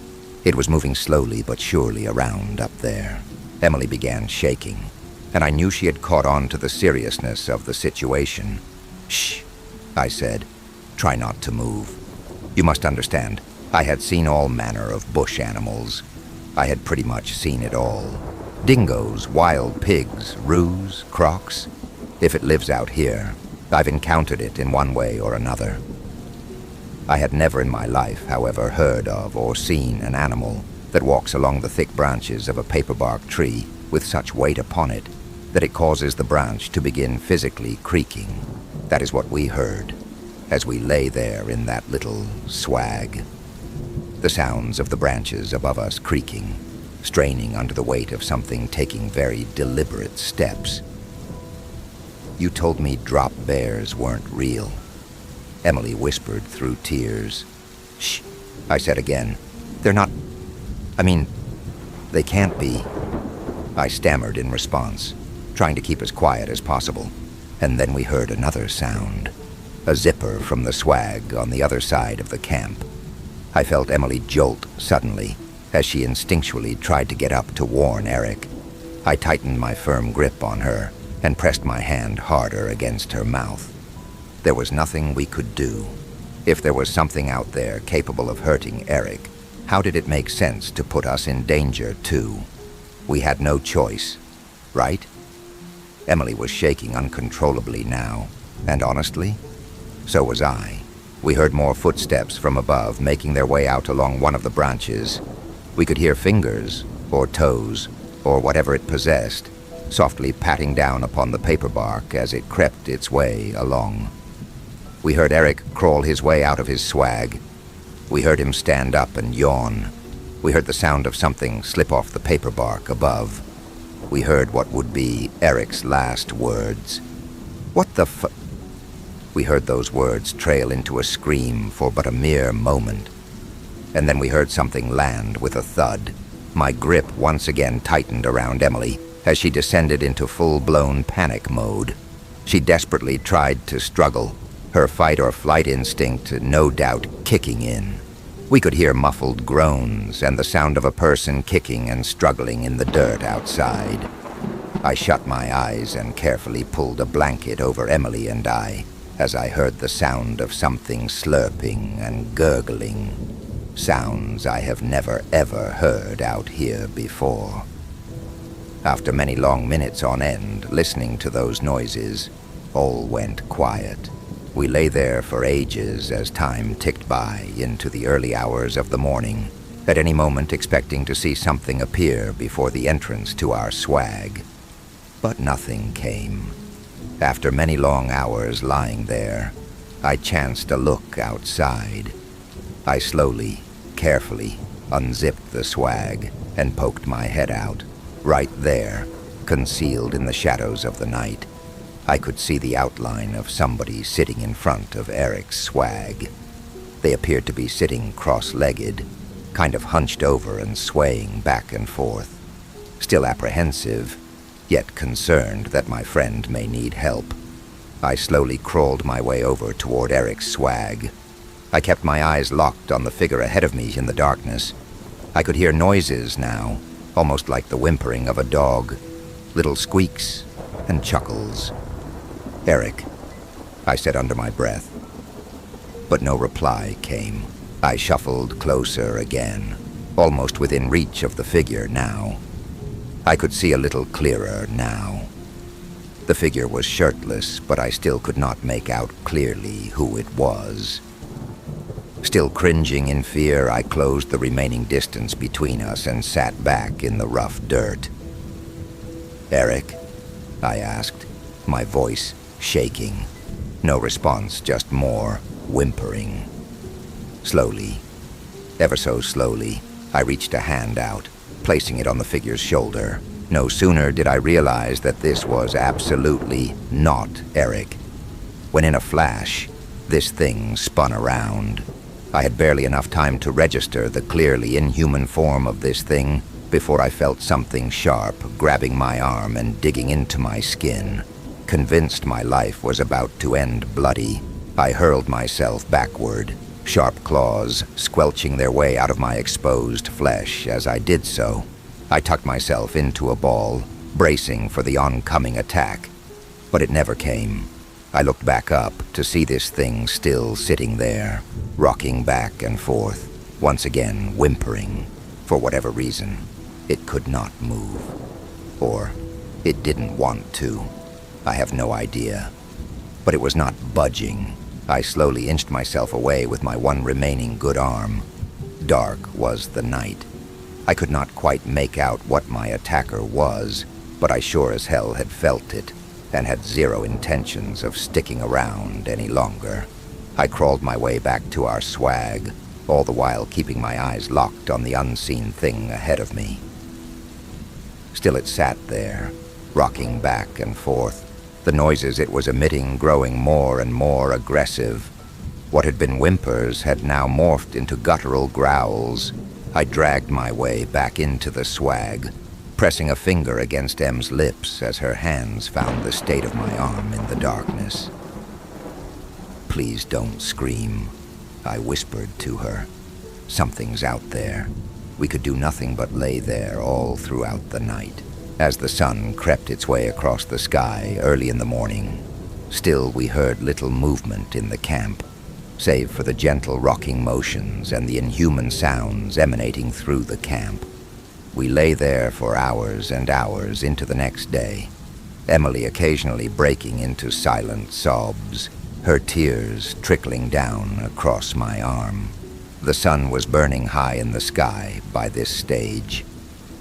It was moving slowly but surely around up there. Emily began shaking, and I knew she had caught on to the seriousness of the situation. "Shh," I said. "Try not to move. You must understand, I had seen all manner of bush animals. I had pretty much seen it all. Dingoes, wild pigs, roos, crocs. If it lives out here, I've encountered it in one way or another." I had never in my life, however, heard of or seen an animal that walks along the thick branches of a paperbark tree with such weight upon it that it causes the branch to begin physically creaking. That is what we heard as we lay there in that little swag. The sounds of the branches above us creaking, straining under the weight of something taking very deliberate steps. "You told me drop bears weren't real," Emily whispered through tears. "Shh," I said again. "They're not... they can't be." I stammered in response, trying to keep as quiet as possible. And then we heard another sound, a zipper from the swag on the other side of the camp. I felt Emily jolt suddenly as she instinctually tried to get up to warn Eric. I tightened my firm grip on her and pressed my hand harder against her mouth. There was nothing we could do. If there was something out there capable of hurting Eric, how did it make sense to put us in danger too? We had no choice, right? Emily was shaking uncontrollably now, and honestly, so was I. We heard more footsteps from above making their way out along one of the branches. We could hear fingers, or toes, or whatever it possessed, softly patting down upon the paper bark as it crept its way along. We heard Eric crawl his way out of his swag. We heard him stand up and yawn. We heard the sound of something slip off the paper bark above. We heard what would be Eric's last words. "What the f—" We heard those words trail into a scream for but a mere moment. And then we heard something land with a thud. My grip once again tightened around Emily as she descended into full-blown panic mode. She desperately tried to struggle, her fight-or-flight instinct no doubt kicking in. We could hear muffled groans and the sound of a person kicking and struggling in the dirt outside. I shut my eyes and carefully pulled a blanket over Emily and I as I heard the sound of something slurping and gurgling. Sounds I have never ever heard out here before. After many long minutes on end listening to those noises, all went quiet. We lay there for ages as time ticked by into the early hours of the morning, at any moment expecting to see something appear before the entrance to our swag. But nothing came. After many long hours lying there, I chanced a look outside. I slowly, carefully unzipped the swag and poked my head out. Right there, concealed in the shadows of the night, I could see the outline of somebody sitting in front of Eric's swag. They appeared to be sitting cross-legged, kind of hunched over and swaying back and forth. Still apprehensive, yet concerned that my friend may need help. I slowly crawled my way over toward Eric's swag. I kept my eyes locked on the figure ahead of me in the darkness. I could hear noises now, almost like the whimpering of a dog, little squeaks and chuckles. "Eric," I said under my breath. But no reply came. I shuffled closer again, almost within reach of the figure now. I could see a little clearer now. The figure was shirtless, but I still could not make out clearly who it was. Still cringing in fear, I closed the remaining distance between us and sat back in the rough dirt. "Eric?" I asked, my voice shaking. No response, just more whimpering. Slowly, ever so slowly, I reached a hand out, placing it on the figure's shoulder. No sooner did I realize that this was absolutely not Eric, when in a flash, this thing spun around. I had barely enough time to register the clearly inhuman form of this thing before I felt something sharp grabbing my arm and digging into my skin. Convinced my life was about to end bloody, I hurled myself backward, sharp claws squelching their way out of my exposed flesh as I did so. I tucked myself into a ball, bracing for the oncoming attack, but it never came. I looked back up to see this thing still sitting there, rocking back and forth, once again whimpering. For whatever reason, it could not move. Or it didn't want to. I have no idea. But it was not budging. I slowly inched myself away with my one remaining good arm. Dark was the night. I could not quite make out what my attacker was, but I sure as hell had felt it, and had zero intentions of sticking around any longer. I crawled my way back to our swag, all the while keeping my eyes locked on the unseen thing ahead of me. Still it sat there, rocking back and forth, the noises it was emitting growing more and more aggressive. What had been whimpers had now morphed into guttural growls. I dragged my way back into the swag, pressing a finger against Em's lips as her hands found the state of my arm in the darkness. "Please don't scream," I whispered to her. "Something's out there." We could do nothing but lay there all throughout the night. As the sun crept its way across the sky early in the morning, Still, we heard little movement in the camp, save for the gentle rocking motions and the inhuman sounds emanating through the camp. We lay there for hours and hours into the next day, Emily occasionally breaking into silent sobs, her tears trickling down across my arm. The sun was burning high in the sky by this stage.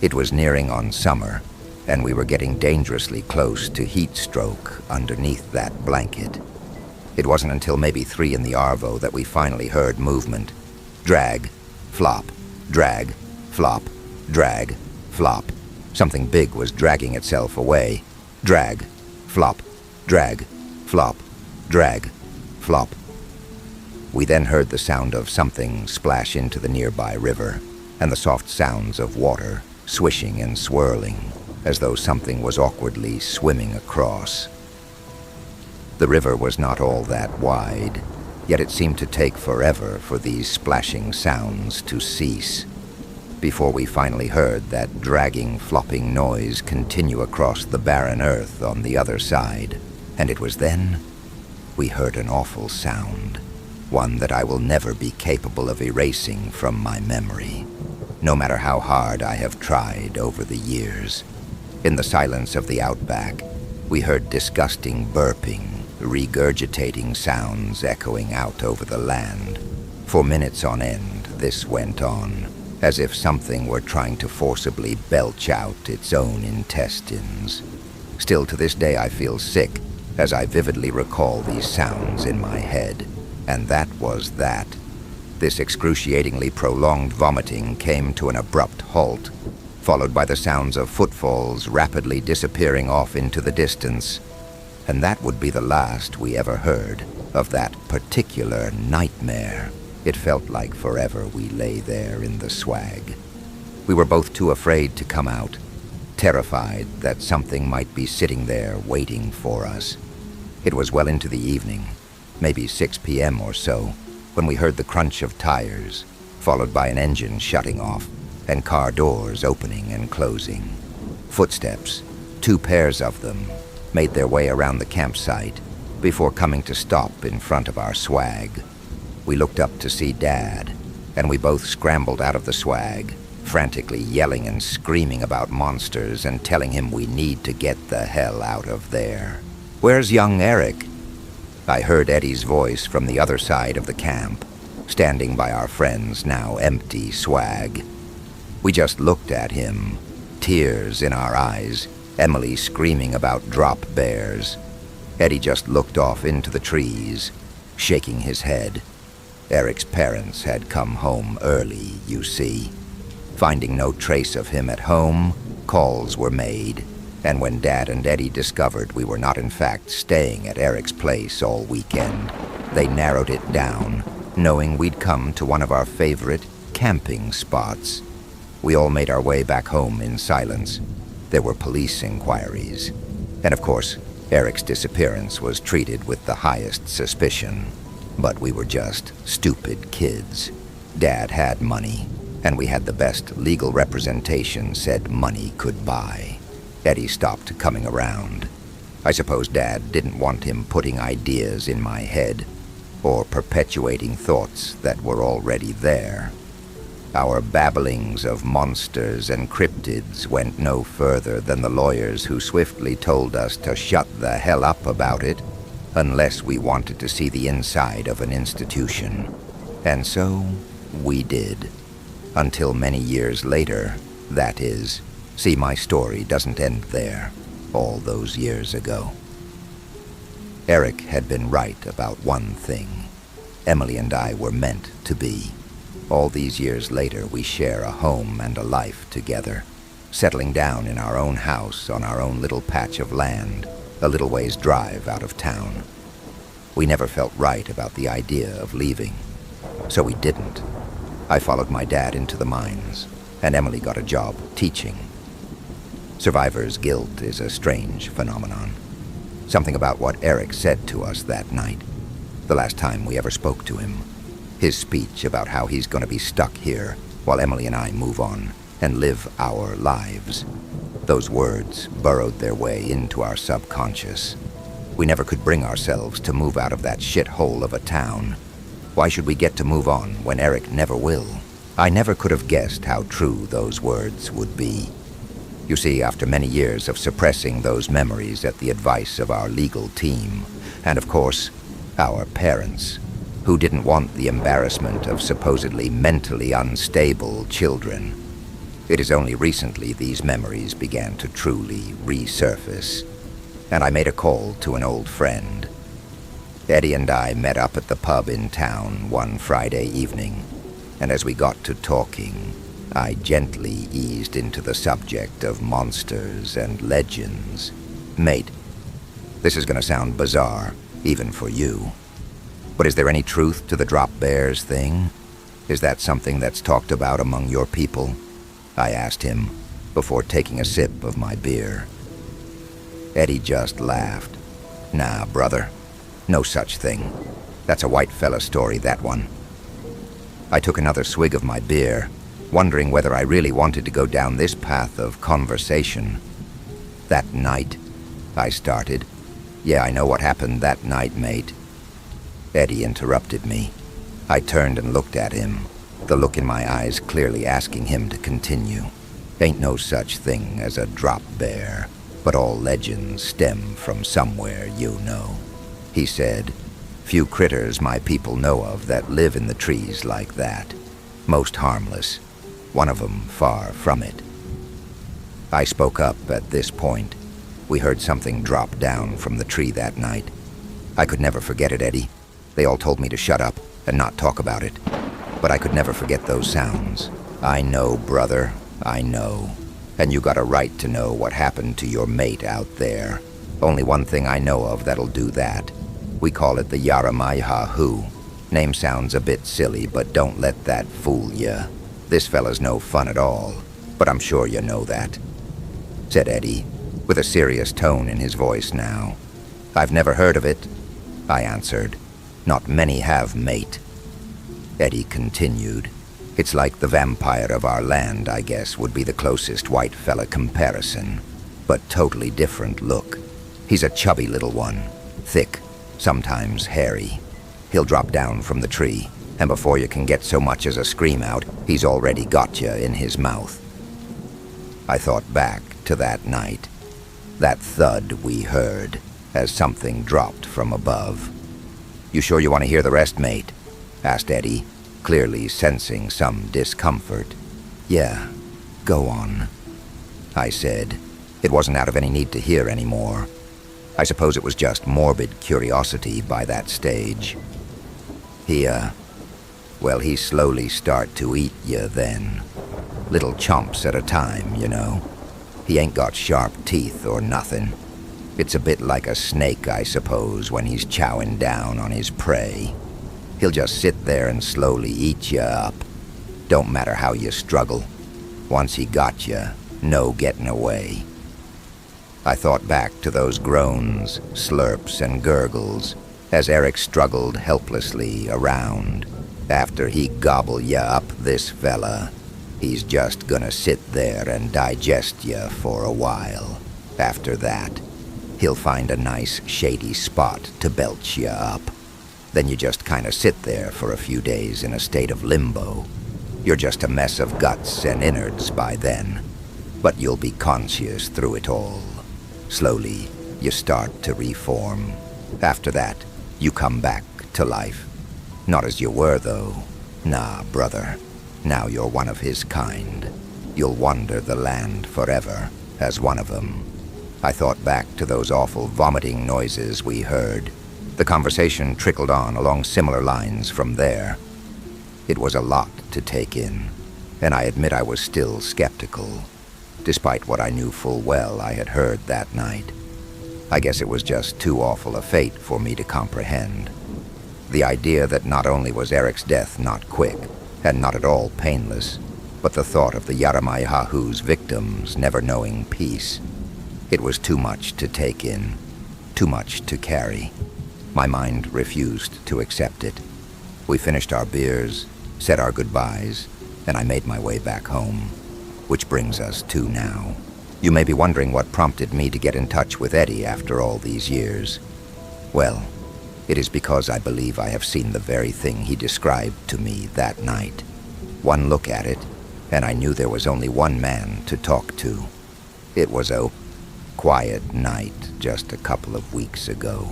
It was nearing on summer, and we were getting dangerously close to heat stroke underneath that blanket. It wasn't until maybe 3 in the Arvo that we finally heard movement. Drag, flop, drag, flop, drag, flop. Something big was dragging itself away. Drag, flop, drag, flop, drag, flop. We then heard the sound of something splash into the nearby river, and the soft sounds of water swishing and swirling, as though something was awkwardly swimming across. The river was not all that wide, yet it seemed to take forever for these splashing sounds to cease, before we finally heard that dragging, flopping noise continue across the barren earth on the other side. And it was then we heard an awful sound, one that I will never be capable of erasing from my memory, no matter how hard I have tried over the years. In the silence of the outback, we heard disgusting burping, regurgitating sounds echoing out over the land. For minutes on end, this went on, as if something were trying to forcibly belch out its own intestines. Still to this day I feel sick as I vividly recall these sounds in my head. And that was that. This excruciatingly prolonged vomiting came to an abrupt halt, followed by the sounds of footfalls rapidly disappearing off into the distance. And that would be the last we ever heard of that particular nightmare. It felt like forever we lay there in the swag. We were both too afraid to come out, terrified that something might be sitting there waiting for us. It was well into the evening, maybe 6 p.m. or so, when we heard the crunch of tires, followed by an engine shutting off and car doors opening and closing. Footsteps, 2 pairs of them, made their way around the campsite before coming to stop in front of our swag. We looked up to see Dad, and we both scrambled out of the swag, frantically yelling and screaming about monsters and telling him we need to get the hell out of there. "Where's young Eric?" I heard Eddie's voice from the other side of the camp, standing by our friend's now empty swag. We just looked at him, tears in our eyes, Emily screaming about drop bears. Eddie just looked off into the trees, shaking his head. Eric's parents had come home early, you see. Finding no trace of him at home, calls were made, and when Dad and Eddie discovered we were not in fact staying at Eric's place all weekend, they narrowed it down, knowing we'd come to one of our favorite camping spots. We all made our way back home in silence. There were police inquiries, and of course, Eric's disappearance was treated with the highest suspicion. But we were just stupid kids. Dad had money, and we had the best legal representation said money could buy. Eddie stopped coming around. I suppose Dad didn't want him putting ideas in my head, or perpetuating thoughts that were already there. Our babblings of monsters and cryptids went no further than the lawyers who swiftly told us to shut the hell up about it, unless we wanted to see the inside of an institution. And so, we did. Until many years later, that is. See, my story doesn't end there, all those years ago. Eric had been right about one thing. Emily and I were meant to be. All these years later, we share a home and a life together, settling down in our own house on our own little patch of land, a little ways drive out of town. We never felt right about the idea of leaving, so we didn't. I followed my dad into the mines, and Emily got a job teaching. Survivor's guilt is a strange phenomenon. Something about what Eric said to us that night, the last time we ever spoke to him. His speech about how he's going to be stuck here while Emily and I move on and live our lives. Those words burrowed their way into our subconscious. We never could bring ourselves to move out of that shithole of a town. Why should we get to move on when Eric never will? I never could have guessed how true those words would be. You see, after many years of suppressing those memories at the advice of our legal team, and of course, our parents, who didn't want the embarrassment of supposedly mentally unstable children, it is only recently these memories began to truly resurface. And I made a call to an old friend. Eddie and I met up at the pub in town one Friday evening, and as we got to talking, I gently eased into the subject of monsters and legends. Mate, this is going to sound bizarre, even for you, but is there any truth to the drop bears thing? Is that something that's talked about among your people? I asked him, before taking a sip of my beer. Eddie just laughed. Nah, brother. No such thing. That's a white fella story, that one. I took another swig of my beer, wondering whether I really wanted to go down this path of conversation. That night, I started. Yeah, I know what happened that night, mate. Eddie interrupted me. I turned and looked at him, the look in my eyes clearly asking him to continue. Ain't no such thing as a drop bear, but all legends stem from somewhere you know. He said, few critters my people know of that live in the trees like that. Most harmless. One of them far from it. I spoke up at this point. We heard something drop down from the tree that night. I could never forget it, Eddie. They all told me to shut up and not talk about it. But I could never forget those sounds. I know, brother, I know. And you got a right to know what happened to your mate out there. Only one thing I know of that'll do that. We call it the Yaramaihahu. Name sounds a bit silly, but don't let that fool ya. This fella's no fun at all, but I'm sure you know that, said Eddie, with a serious tone in his voice now. I've never heard of it, I answered. Not many have, mate. Eddie continued. It's like the vampire of our land, I guess, would be the closest white fella comparison. But totally different look. He's a chubby little one, thick, sometimes hairy. He'll drop down from the tree, and before you can get so much as a scream out, he's already got you in his mouth. I thought back to that night, that thud we heard as something dropped from above. You sure you want to hear the rest, mate? Asked Eddie, clearly sensing some discomfort. Yeah, go on, I said. It wasn't out of any need to hear anymore. I suppose it was just morbid curiosity by that stage. He slowly start to eat you then. Little chomps at a time, you know. He ain't got sharp teeth or nothing. It's a bit like a snake, I suppose, when he's chowing down on his prey. He'll just sit there and slowly eat you up. Don't matter how you struggle. Once he got you, no getting away. I thought back to those groans, slurps, and gurgles as Eric struggled helplessly around. After he gobble ya up, this fella, he's just gonna sit there and digest ya for a while. After that, he'll find a nice shady spot to belch ya up. Then you just kinda sit there for a few days in a state of limbo. You're just a mess of guts and innards by then, but you'll be conscious through it all. Slowly, you start to reform. After that, you come back to life. Not as you were, though. Nah, brother. Now you're one of his kind. You'll wander the land forever as one of them. I thought back to those awful vomiting noises we heard. The conversation trickled on along similar lines from there. It was a lot to take in, and I admit I was still skeptical, despite what I knew full well I had heard that night. I guess it was just too awful a fate for me to comprehend. The idea that not only was Eric's death not quick, and not at all painless, but the thought of the Yaramaihahu's victims never knowing peace. It was too much to take in, too much to carry. My mind refused to accept it. We finished our beers, said our goodbyes, and I made my way back home. Which brings us to now. You may be wondering what prompted me to get in touch with Eddie after all these years. Well, it is because I believe I have seen the very thing he described to me that night. One look at it, and I knew there was only one man to talk to. It was a quiet night just a couple of weeks ago.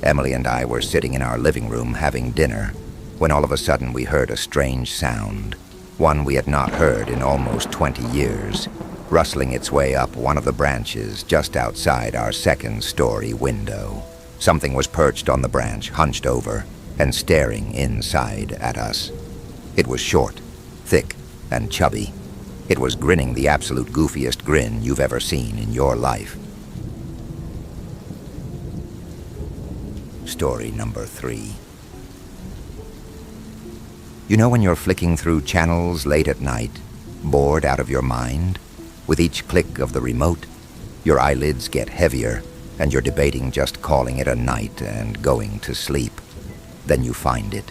Emily and I were sitting in our living room having dinner when all of a sudden we heard a strange sound, one we had not heard in almost 20 years, rustling its way up one of the branches just outside our second-story window. Something was perched on the branch, hunched over, and staring inside at us. It was short, thick, and chubby. It was grinning the absolute goofiest grin you've ever seen in your life. Story number 3. You know when you're flicking through channels late at night, bored out of your mind? With each click of the remote, your eyelids get heavier, and you're debating just calling it a night and going to sleep. Then you find it.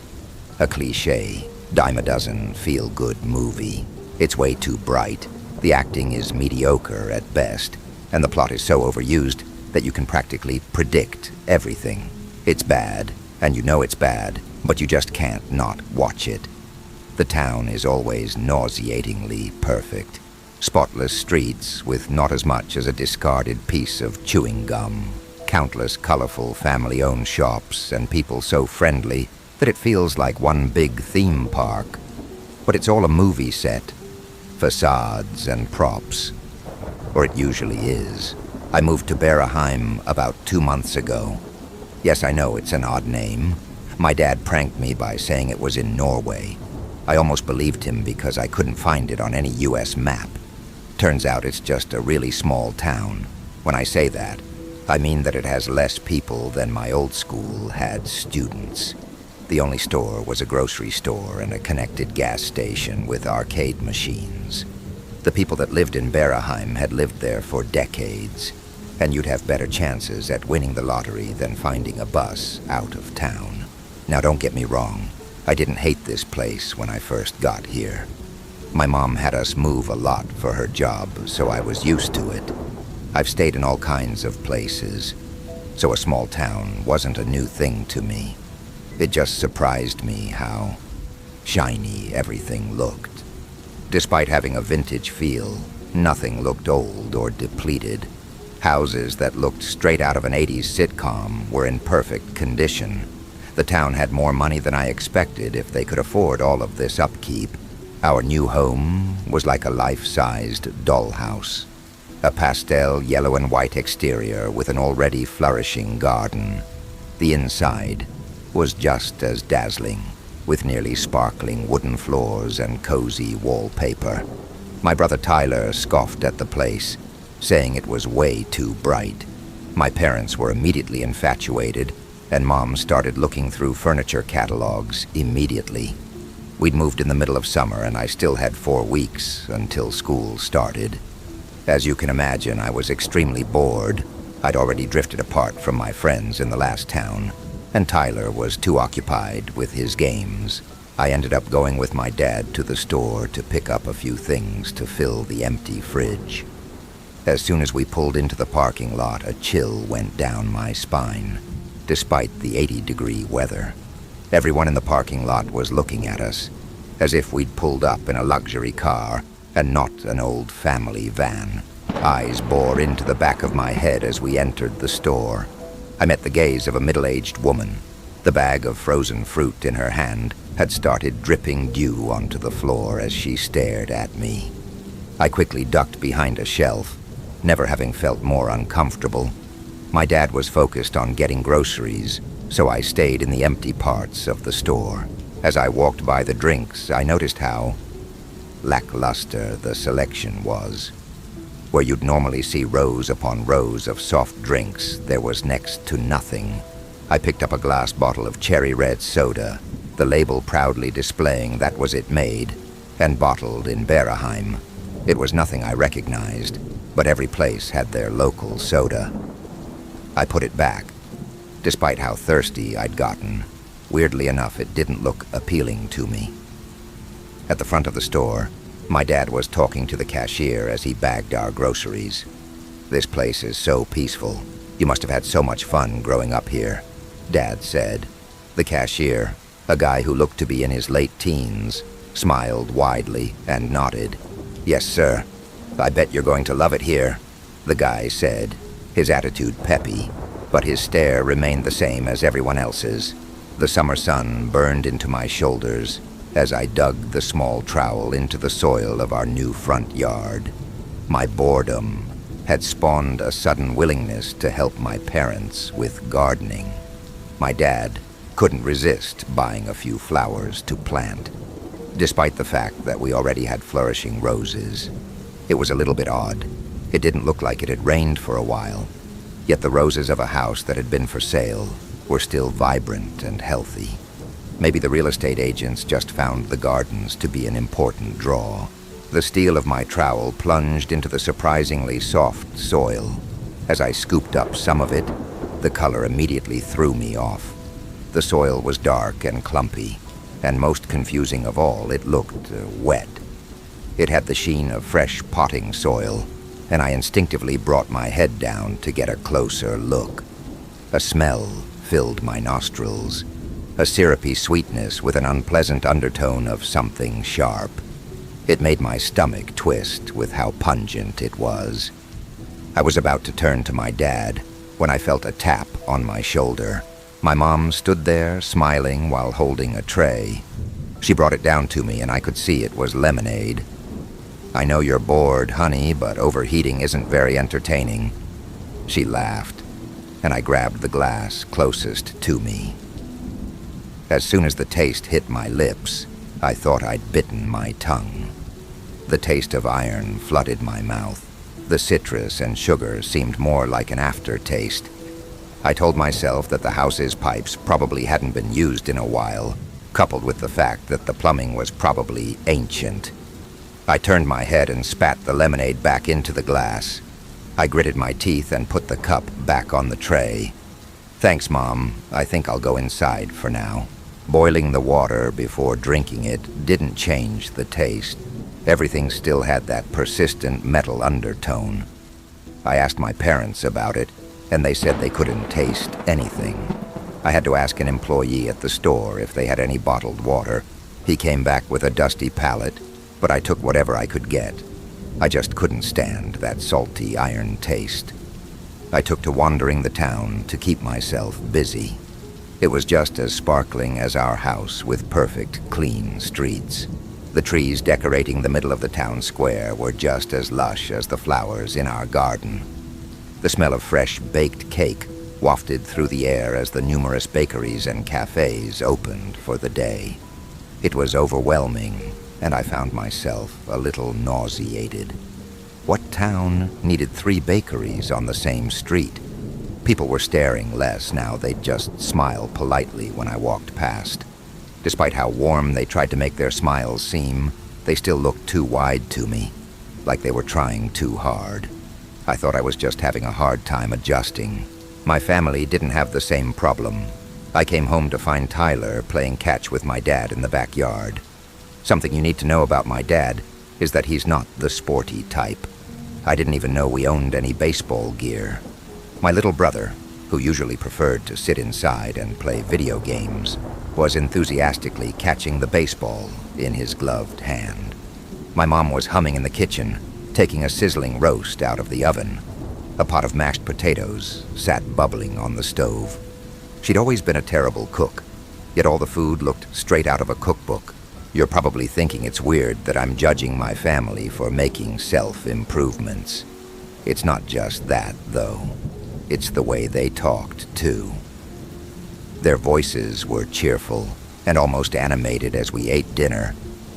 A cliché, dime-a-dozen feel-good movie. It's way too bright, the acting is mediocre at best, and the plot is so overused that you can practically predict everything. It's bad, and you know it's bad, but you just can't not watch it. The town is always nauseatingly perfect. Spotless streets with not as much as a discarded piece of chewing gum. Countless colorful family-owned shops and people so friendly that it feels like one big theme park. But it's all a movie set. Facades and props. Or it usually is. I moved to Beraheim about 2 months ago. Yes, I know it's an odd name. My dad pranked me by saying it was in Norway. I almost believed him because I couldn't find it on any US map. Turns out it's just a really small town. When I say that, I mean that it has less people than my old school had students. The only store was a grocery store and a connected gas station with arcade machines. The people that lived in Beraheim had lived there for decades, and you'd have better chances at winning the lottery than finding a bus out of town. Now don't get me wrong, I didn't hate this place when I first got here. My mom had us move a lot for her job, so I was used to it. I've stayed in all kinds of places, so a small town wasn't a new thing to me. It just surprised me how shiny everything looked. Despite having a vintage feel, nothing looked old or depleted. Houses that looked straight out of an 80s sitcom were in perfect condition. The town had more money than I expected if they could afford all of this upkeep. Our new home was like a life-sized dollhouse. A pastel yellow and white exterior with an already flourishing garden. The inside was just as dazzling, with nearly sparkling wooden floors and cozy wallpaper. My brother Tyler scoffed at the place, saying it was way too bright. My parents were immediately infatuated, and Mom started looking through furniture catalogs immediately. We'd moved in the middle of summer, and I still had 4 weeks until school started. As you can imagine, I was extremely bored. I'd already drifted apart from my friends in the last town, and Tyler was too occupied with his games. I ended up going with my dad to the store to pick up a few things to fill the empty fridge. As soon as we pulled into the parking lot, a chill went down my spine, despite the 80-degree weather. Everyone in the parking lot was looking at us, as if we'd pulled up in a luxury car and not an old family van. Eyes bore into the back of my head as we entered the store. I met the gaze of a middle-aged woman. The bag of frozen fruit in her hand had started dripping dew onto the floor as she stared at me. I quickly ducked behind a shelf, never having felt more uncomfortable. My dad was focused on getting groceries, so I stayed in the empty parts of the store. As I walked by the drinks, I noticed how lackluster the selection was. Where you'd normally see rows upon rows of soft drinks, there was next to nothing. I picked up a glass bottle of cherry red soda, the label proudly displaying that was it made and bottled in Beraheim. It was nothing I recognized, but every place had their local soda. I put it back. Despite how thirsty I'd gotten, weirdly enough, it didn't look appealing to me. At the front of the store, my dad was talking to the cashier as he bagged our groceries. This place is so peaceful. "You must have had so much fun growing up here," Dad said. The cashier, a guy who looked to be in his late teens, smiled widely and nodded. "Yes, sir. I bet you're going to love it here," the guy said, his attitude peppy, but his stare remained the same as everyone else's. The summer sun burned into my shoulders as I dug the small trowel into the soil of our new front yard. My boredom had spawned a sudden willingness to help my parents with gardening. My dad couldn't resist buying a few flowers to plant, despite the fact that we already had flourishing roses. It was a little bit odd. It didn't look like it had rained for a while, yet the roses of a house that had been for sale were still vibrant and healthy. Maybe the real estate agents just found the gardens to be an important draw. The steel of my trowel plunged into the surprisingly soft soil. As I scooped up some of it, the color immediately threw me off. The soil was dark and clumpy, and most confusing of all, it looked wet. It had the sheen of fresh potting soil, and I instinctively brought my head down to get a closer look. A smell filled my nostrils, a syrupy sweetness with an unpleasant undertone of something sharp. It made my stomach twist with how pungent it was. I was about to turn to my dad when I felt a tap on my shoulder. My mom stood there, smiling while holding a tray. She brought it down to me, and I could see it was lemonade. "I know you're bored, honey, but overheating isn't very entertaining." She laughed, and I grabbed the glass closest to me. As soon as the taste hit my lips, I thought I'd bitten my tongue. The taste of iron flooded my mouth. The citrus and sugar seemed more like an aftertaste. I told myself that the house's pipes probably hadn't been used in a while, coupled with the fact that the plumbing was probably ancient. I turned my head and spat the lemonade back into the glass. I gritted my teeth and put the cup back on the tray. "Thanks, Mom. I think I'll go inside for now." Boiling the water before drinking it didn't change the taste. Everything still had that persistent metal undertone. I asked my parents about it, and they said they couldn't taste anything. I had to ask an employee at the store if they had any bottled water. He came back with a dusty pallet, but I took whatever I could get. I just couldn't stand that salty iron taste. I took to wandering the town to keep myself busy. It was just as sparkling as our house, with perfect, clean streets. The trees decorating the middle of the town square were just as lush as the flowers in our garden. The smell of fresh baked cake wafted through the air as the numerous bakeries and cafes opened for the day. It was overwhelming, and I found myself a little nauseated. What town needed 3 bakeries on the same street? People were staring less now. They'd just smile politely when I walked past. Despite how warm they tried to make their smiles seem, they still looked too wide to me, like they were trying too hard. I thought I was just having a hard time adjusting. My family didn't have the same problem. I came home to find Tyler playing catch with my dad in the backyard. Something you need to know about my dad is that he's not the sporty type. I didn't even know we owned any baseball gear. My little brother, who usually preferred to sit inside and play video games, was enthusiastically catching the baseball in his gloved hand. My mom was humming in the kitchen, taking a sizzling roast out of the oven. A pot of mashed potatoes sat bubbling on the stove. She'd always been a terrible cook, yet all the food looked straight out of a cookbook. You're probably thinking it's weird that I'm judging my family for making self-improvements. It's not just that, though. It's the way they talked, too. Their voices were cheerful and almost animated as we ate dinner.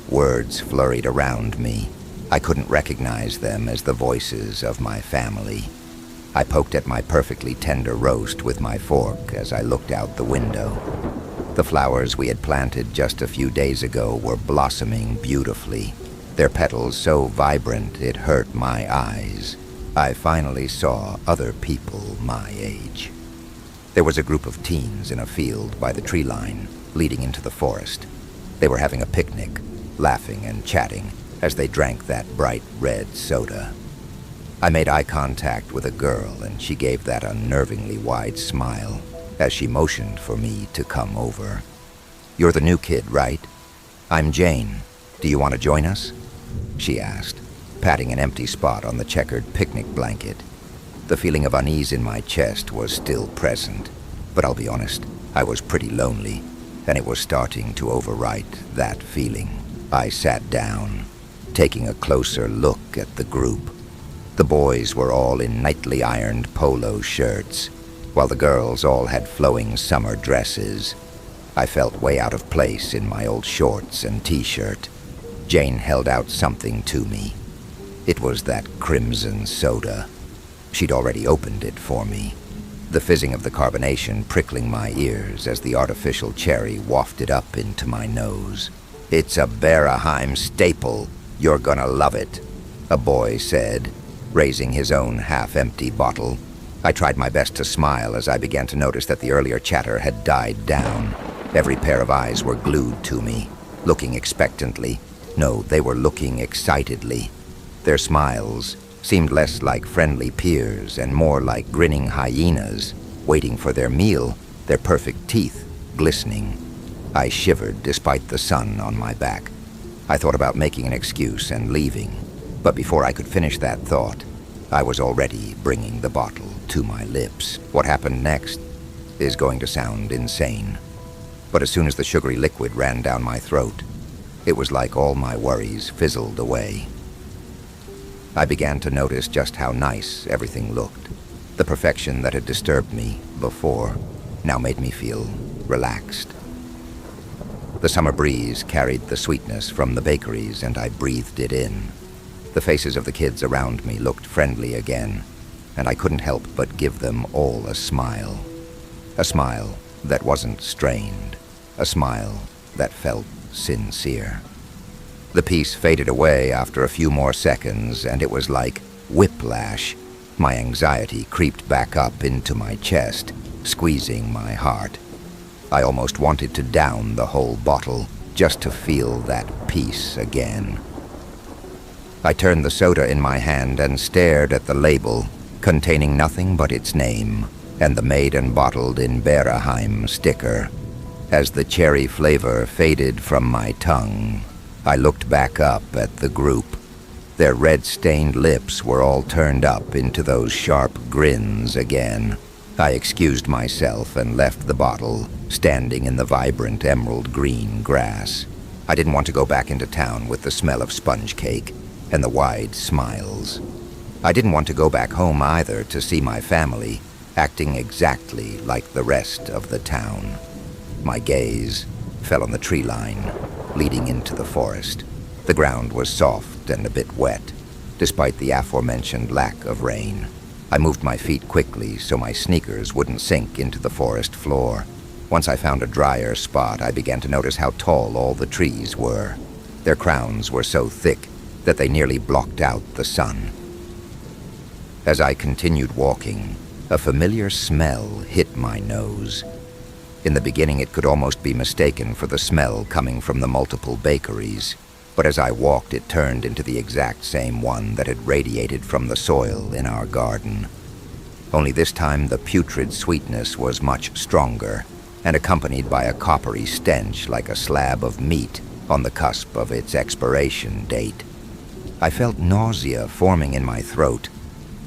Words flurried around me. I couldn't recognize them as the voices of my family. I poked at my perfectly tender roast with my fork as I looked out the window. The flowers we had planted just a few days ago were blossoming beautifully, their petals so vibrant it hurt my eyes. I finally saw other people my age. There was a group of teens in a field by the tree line leading into the forest. They were having a picnic, laughing and chatting as they drank that bright red soda. I made eye contact with a girl, and she gave that unnervingly wide smile as she motioned for me to come over. "You're the new kid, right? I'm Jane. Do you want to join us?" she asked, patting an empty spot on the checkered picnic blanket. The feeling of unease in my chest was still present, but I'll be honest, I was pretty lonely, and it was starting to overwrite that feeling. I sat down, taking a closer look at the group. The boys were all in nicely ironed polo shirts, while the girls all had flowing summer dresses. I felt way out of place in my old shorts and t-shirt. Jane held out something to me. It was that crimson soda. She'd already opened it for me, the fizzing of the carbonation prickling my ears as the artificial cherry wafted up into my nose. "It's a Berahheim staple. You're gonna love it," a boy said, raising his own half-empty bottle. I tried my best to smile as I began to notice that the earlier chatter had died down. Every pair of eyes were glued to me, looking expectantly. No, they were looking excitedly. Their smiles seemed less like friendly peers and more like grinning hyenas, waiting for their meal, their perfect teeth glistening. I shivered despite the sun on my back. I thought about making an excuse and leaving, but before I could finish that thought, I was already bringing the bottle to my lips. What happened next is going to sound insane, but as soon as the sugary liquid ran down my throat, it was like all my worries fizzled away. I began to notice just how nice everything looked. The perfection that had disturbed me before now made me feel relaxed. The summer breeze carried the sweetness from the bakeries, and I breathed it in. The faces of the kids around me looked friendly again, and I couldn't help but give them all a smile. A smile that wasn't strained. A smile that felt sincere. The peace faded away after a few more seconds, and it was like whiplash. My anxiety creeped back up into my chest, squeezing my heart. I almost wanted to down the whole bottle, just to feel that peace again. I turned the soda in my hand and stared at the label, containing nothing but its name, and the made and bottled in Berahheim sticker. As the cherry flavor faded from my tongue, I looked back up at the group. Their red-stained lips were all turned up into those sharp grins again. I excused myself and left the bottle, standing in the vibrant emerald green grass. I didn't want to go back into town with the smell of sponge cake and the wide smiles. I didn't want to go back home either to see my family, acting exactly like the rest of the town. My gaze fell on the tree line, leading into the forest. The ground was soft and a bit wet, despite the aforementioned lack of rain. I moved my feet quickly so my sneakers wouldn't sink into the forest floor. Once I found a drier spot, I began to notice how tall all the trees were. Their crowns were so thick that they nearly blocked out the sun. As I continued walking, a familiar smell hit my nose. In the beginning, it could almost be mistaken for the smell coming from the multiple bakeries, but as I walked, it turned into the exact same one that had radiated from the soil in our garden. Only this time, the putrid sweetness was much stronger, and accompanied by a coppery stench like a slab of meat on the cusp of its expiration date. I felt nausea forming in my throat,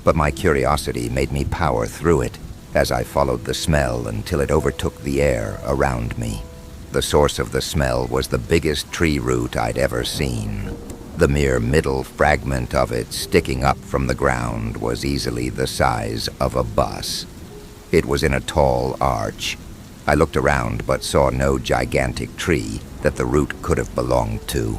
but my curiosity made me power through it as I followed the smell until it overtook the air around me. The source of the smell was the biggest tree root I'd ever seen. The mere middle fragment of it sticking up from the ground was easily the size of a bus. It was in a tall arch. I looked around but saw no gigantic tree that the root could have belonged to.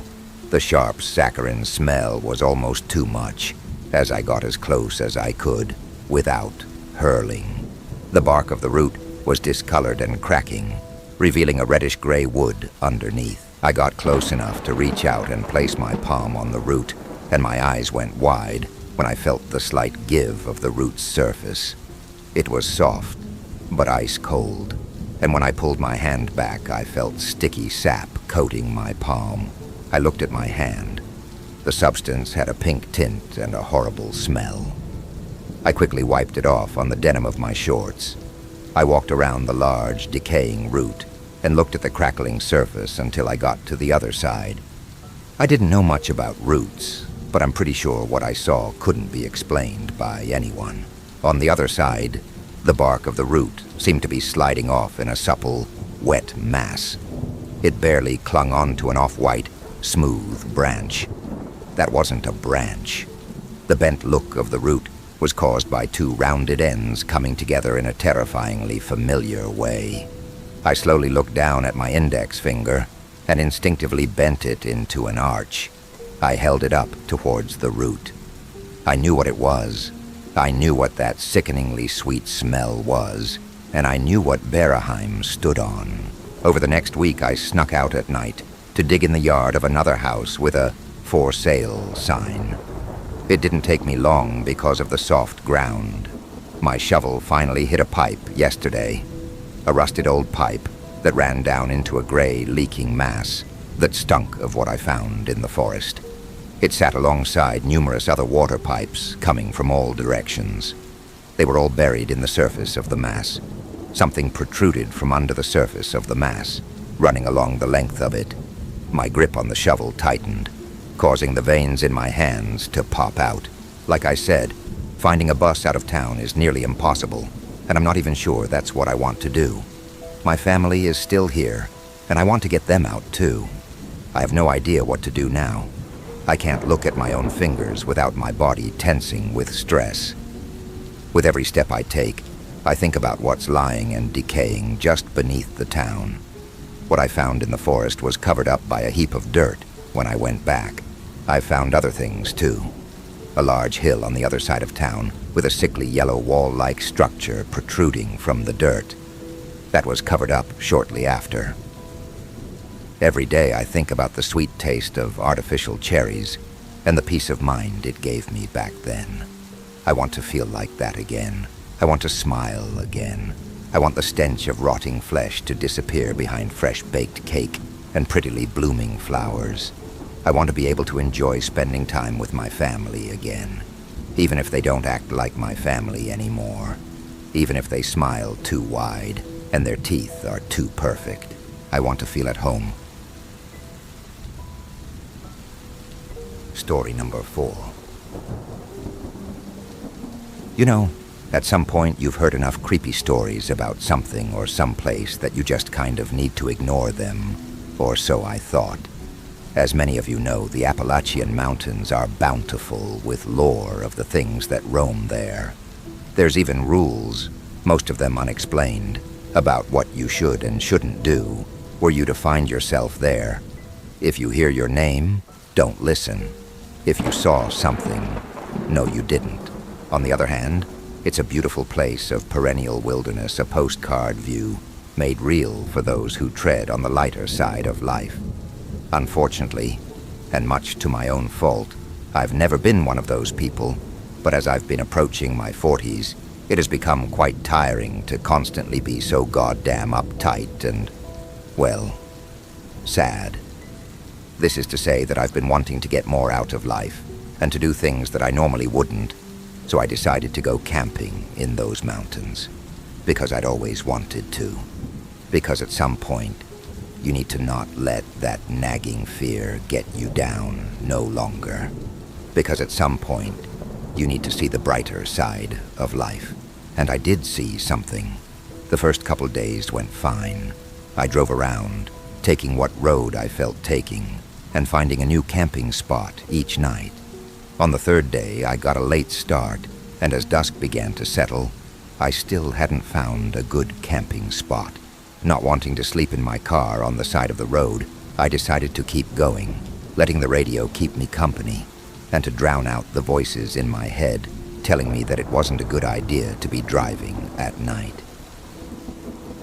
The sharp saccharine smell was almost too much as I got as close as I could without hurling. The bark of the root was discolored and cracking, revealing a reddish-gray wood underneath. I got close enough to reach out and place my palm on the root, and my eyes went wide when I felt the slight give of the root's surface. It was soft, but ice-cold, and when I pulled my hand back, I felt sticky sap coating my palm. I looked at my hand. The substance had a pink tint and a horrible smell. I quickly wiped it off on the denim of my shorts. I walked around the large, decaying root and looked at the crackling surface until I got to the other side. I didn't know much about roots, but I'm pretty sure what I saw couldn't be explained by anyone. On the other side, the bark of the root seemed to be sliding off in a supple, wet mass. It barely clung onto an off-white, smooth branch. That wasn't a branch. The bent look of the root was caused by two rounded ends coming together in a terrifyingly familiar way. I slowly looked down at my index finger and instinctively bent it into an arch. I held it up towards the root. I knew what it was. I knew what that sickeningly sweet smell was, and I knew what Beraheim stood on. Over the next week, I snuck out at night to dig in the yard of another house with a "for sale" sign. It didn't take me long because of the soft ground. My shovel finally hit a pipe yesterday, a rusted old pipe that ran down into a gray, leaking mass that stunk of what I found in the forest. It sat alongside numerous other water pipes coming from all directions. They were all buried in the surface of the mass. Something protruded from under the surface of the mass, running along the length of it. My grip on the shovel tightened, causing the veins in my hands to pop out. Like I said, finding a bus out of town is nearly impossible, and I'm not even sure that's what I want to do. My family is still here, and I want to get them out too. I have no idea what to do now. I can't look at my own fingers without my body tensing with stress. With every step I take, I think about what's lying and decaying just beneath the town. What I found in the forest was covered up by a heap of dirt when I went back. I found other things too. A large hill on the other side of town with a sickly yellow wall-like structure protruding from the dirt. That was covered up shortly after. Every day I think about the sweet taste of artificial cherries and the peace of mind it gave me back then. I want to feel like that again. I want to smile again. I want the stench of rotting flesh to disappear behind fresh baked cake and prettily blooming flowers. I want to be able to enjoy spending time with my family again, even if they don't act like my family anymore, even if they smile too wide and their teeth are too perfect. I want to feel at home. Story number 4. You know, at some point you've heard enough creepy stories about something or someplace that you just kind of need to ignore them, or so I thought. As many of you know, the Appalachian Mountains are bountiful with lore of the things that roam there. There's even rules, most of them unexplained, about what you should and shouldn't do were you to find yourself there. If you hear your name, don't listen. If you saw something, no, you didn't. On the other hand, it's a beautiful place of perennial wilderness, a postcard view made real for those who tread on the lighter side of life. Unfortunately, and much to my own fault, I've never been one of those people, but as I've been approaching my 40s, it has become quite tiring to constantly be so goddamn uptight and, well, sad. This is to say that I've been wanting to get more out of life and to do things that I normally wouldn't, so I decided to go camping in those mountains, because I'd always wanted to. Because at some point, you need to not let that nagging fear get you down no longer. Because at some point, you need to see the brighter side of life. And I did see something. The first couple days went fine. I drove around, taking what road I felt taking, and finding a new camping spot each night. On the third day, I got a late start, and as dusk began to settle, I still hadn't found a good camping spot. Not wanting to sleep in my car on the side of the road, I decided to keep going, letting the radio keep me company, and to drown out the voices in my head telling me that it wasn't a good idea to be driving at night.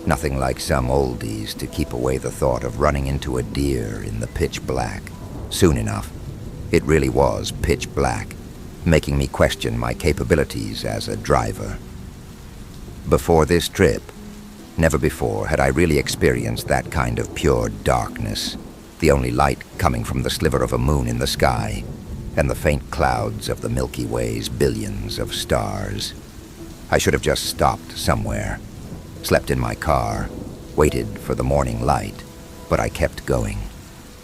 Nothing like some oldies to keep away the thought of running into a deer in the pitch black. Soon enough, it really was pitch black, making me question my capabilities as a driver. Before this trip, never before had I really experienced that kind of pure darkness, the only light coming from the sliver of a moon in the sky. and the faint clouds of the Milky Way's billions of stars. I should have just stopped somewhere, slept in my car, waited for the morning light, but I kept going.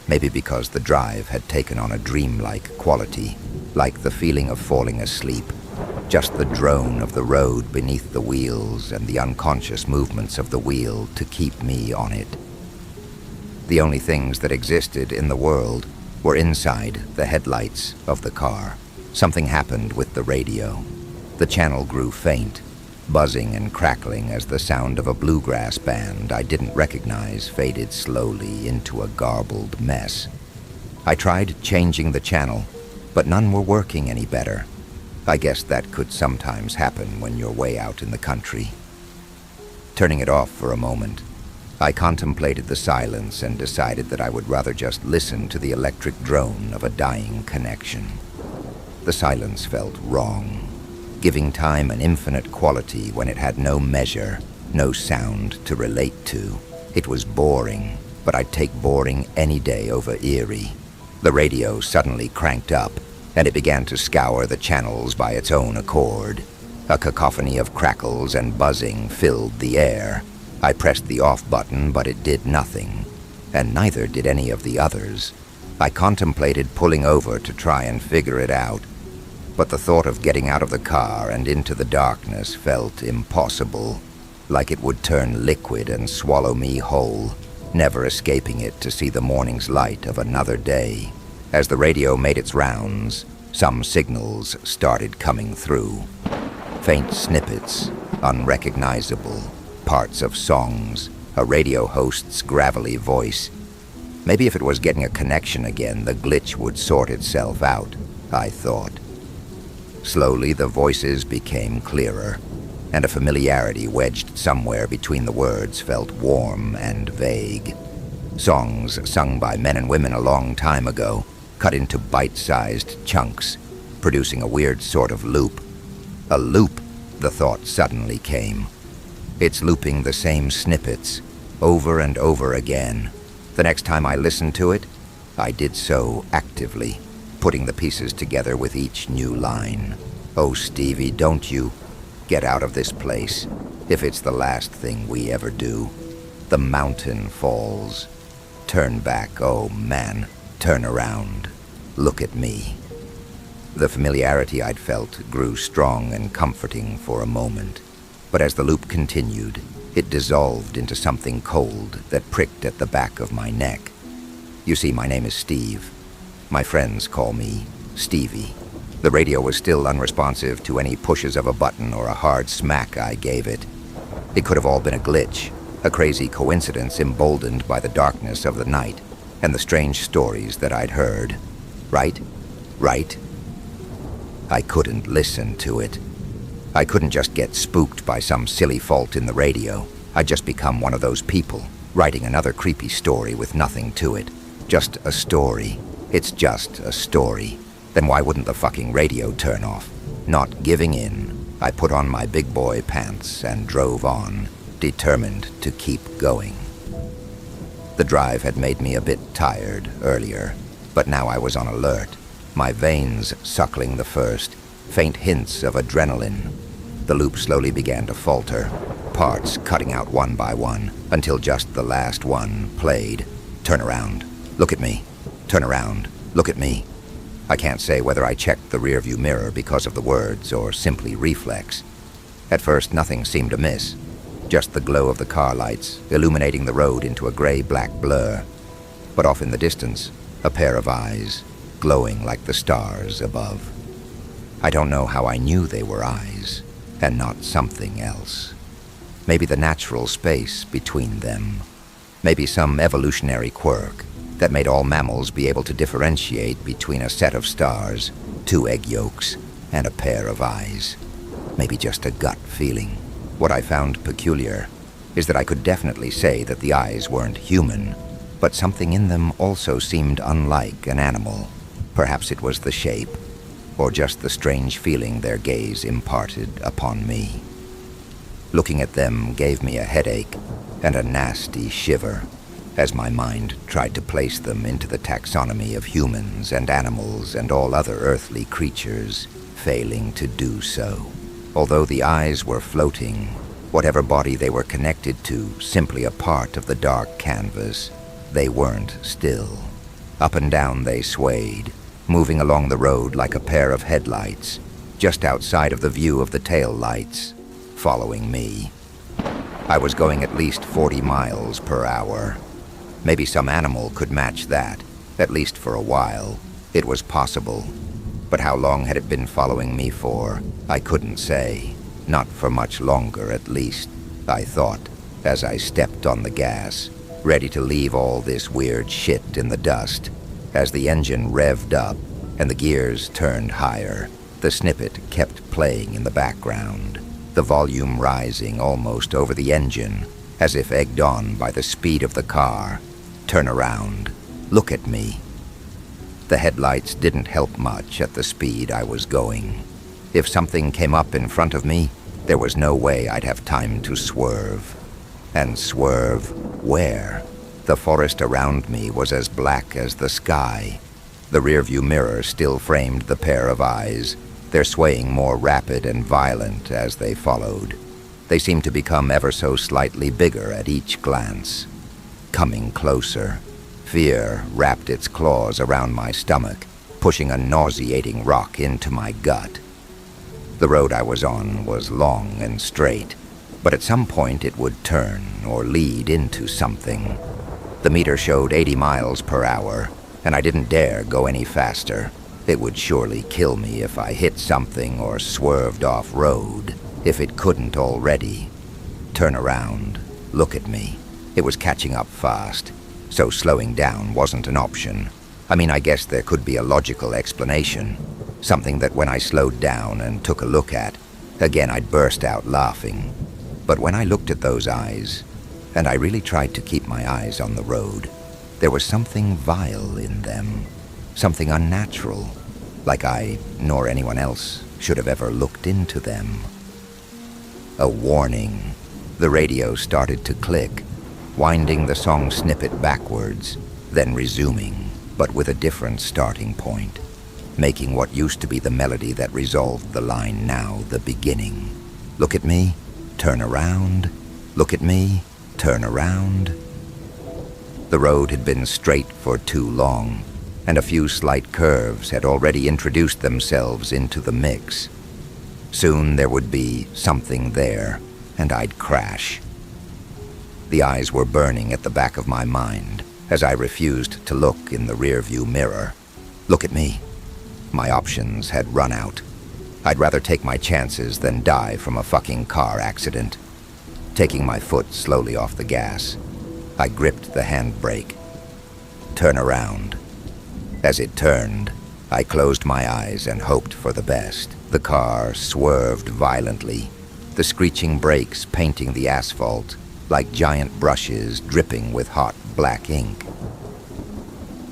Maybe because the drive had taken on a dreamlike quality, like the feeling of falling asleep, just the drone of the road beneath the wheels and the unconscious movements of the wheel to keep me on it. The only things that existed in the world were inside the headlights of the car. Something happened with the radio. The channel grew faint, buzzing and crackling as the sound of a bluegrass band I didn't recognize faded slowly into a garbled mess. I tried changing the channel, but none were working any better. I guess that could sometimes happen when you're way out in the country. Turning it off for a moment, I contemplated the silence and decided that I would rather just listen to the electric drone of a dying connection. The silence felt wrong, giving time an infinite quality when it had no measure, no sound to relate to. It was boring, but I'd take boring any day over eerie. The radio suddenly cranked up, and it began to scour the channels by its own accord. A cacophony of crackles and buzzing filled the air. I pressed the off button, but it did nothing, and neither did any of the others. I contemplated pulling over to try and figure it out, but the thought of getting out of the car and into the darkness felt impossible, like it would turn liquid and swallow me whole, never escaping it to see the morning's light of another day. As the radio made its rounds, some signals started coming through. Faint snippets, unrecognizable, parts of songs, a radio host's gravelly voice. Maybe if it was getting a connection again, the glitch would sort itself out, I thought. Slowly, the voices became clearer, and a familiarity wedged somewhere between the words felt warm and vague. Songs sung by men and women a long time ago, cut into bite-sized chunks, producing a weird sort of loop. A loop, the thought suddenly came. It's looping the same snippets, over and over again. The next time I listened to it, I did so actively, putting the pieces together with each new line. Oh, Stevie, don't you get out of this place, if it's the last thing we ever do. The mountain falls. Turn back, oh man, turn around. Look at me. The familiarity I'd felt grew strong and comforting for a moment, but as the loop continued, it dissolved into something cold that pricked at the back of my neck. You see, my name is Steve. My friends call me Stevie. The radio was still unresponsive to any pushes of a button or a hard smack I gave it. It could have all been a glitch, a crazy coincidence emboldened by the darkness of the night and the strange stories that I'd heard. Right? I couldn't listen to it. I couldn't just get spooked by some silly fault in the radio. I'd just become one of those people, writing another creepy story with nothing to it. Just a story. It's just a story. Then why wouldn't the fucking radio turn off? Not giving in, I put on my big boy pants and drove on, determined to keep going. The drive had made me a bit tired earlier, but now I was on alert, my veins suckling the first, faint hints of adrenaline. The loop slowly began to falter, parts cutting out one by one, until just the last one played. Turn around. Look at me. Turn around. Look at me. I can't say whether I checked the rearview mirror because of the words or simply reflex. At first, nothing seemed amiss. Just the glow of the car lights, illuminating the road into a gray-black blur. But off in the distance, a pair of eyes, glowing like the stars above. I don't know how I knew they were eyes, and not something else. Maybe the natural space between them. Maybe some evolutionary quirk that made all mammals be able to differentiate between a set of stars, 2 egg yolks, and a pair of eyes. Maybe just a gut feeling. What I found peculiar is that I could definitely say that the eyes weren't human, but something in them also seemed unlike an animal. Perhaps it was the shape, or just the strange feeling their gaze imparted upon me. Looking at them gave me a headache and a nasty shiver, as my mind tried to place them into the taxonomy of humans and animals and all other earthly creatures, failing to do so. Although the eyes were floating, whatever body they were connected to, simply a part of the dark canvas, they weren't still. Up and down they swayed, moving along the road like a pair of headlights, just outside of the view of the tail lights, following me. I was going at least 40 miles per hour. Maybe some animal could match that, at least for a while. It was possible. But how long had it been following me for? I couldn't say. Not for much longer, at least, I thought, as I stepped on the gas, ready to leave all this weird shit in the dust. As the engine revved up and the gears turned higher, the snippet kept playing in the background, the volume rising almost over the engine, as if egged on by the speed of the car. Turn around. Look at me. The headlights didn't help much at the speed I was going. If something came up in front of me, there was no way I'd have time to swerve. And swerve where? The forest around me was as black as the sky. The rearview mirror still framed the pair of eyes, their swaying more rapid and violent as they followed. They seemed to become ever so slightly bigger at each glance. Coming closer. Fear wrapped its claws around my stomach, pushing a nauseating rock into my gut. The road I was on was long and straight, but at some point it would turn or lead into something. The meter showed 80 miles per hour, and I didn't dare go any faster. It would surely kill me if I hit something or swerved off-road, if it couldn't already. Turn around. Look at me. It was catching up fast, so slowing down wasn't an option. I mean, I guess there could be a logical explanation. Something that when I slowed down and took a look at, again I'd burst out laughing. But when I looked at those eyes, and I really tried to keep my eyes on the road, there was something vile in them. Something unnatural, like I, nor anyone else, should have ever looked into them. A warning. The radio started to click, winding the song snippet backwards, then resuming, but with a different starting point, making what used to be the melody that resolved the line now the beginning. Look at me, turn around. Look at me, turn around. The road had been straight for too long, and a few slight curves had already introduced themselves into the mix. Soon there would be something there, and I'd crash. The eyes were burning at the back of my mind as I refused to look in the rearview mirror. Look at me. My options had run out. I'd rather take my chances than die from a fucking car accident. Taking my foot slowly off the gas, I gripped the handbrake. Turn around. As it turned, I closed my eyes and hoped for the best. The car swerved violently, the screeching brakes painting the asphalt like giant brushes dripping with hot black ink.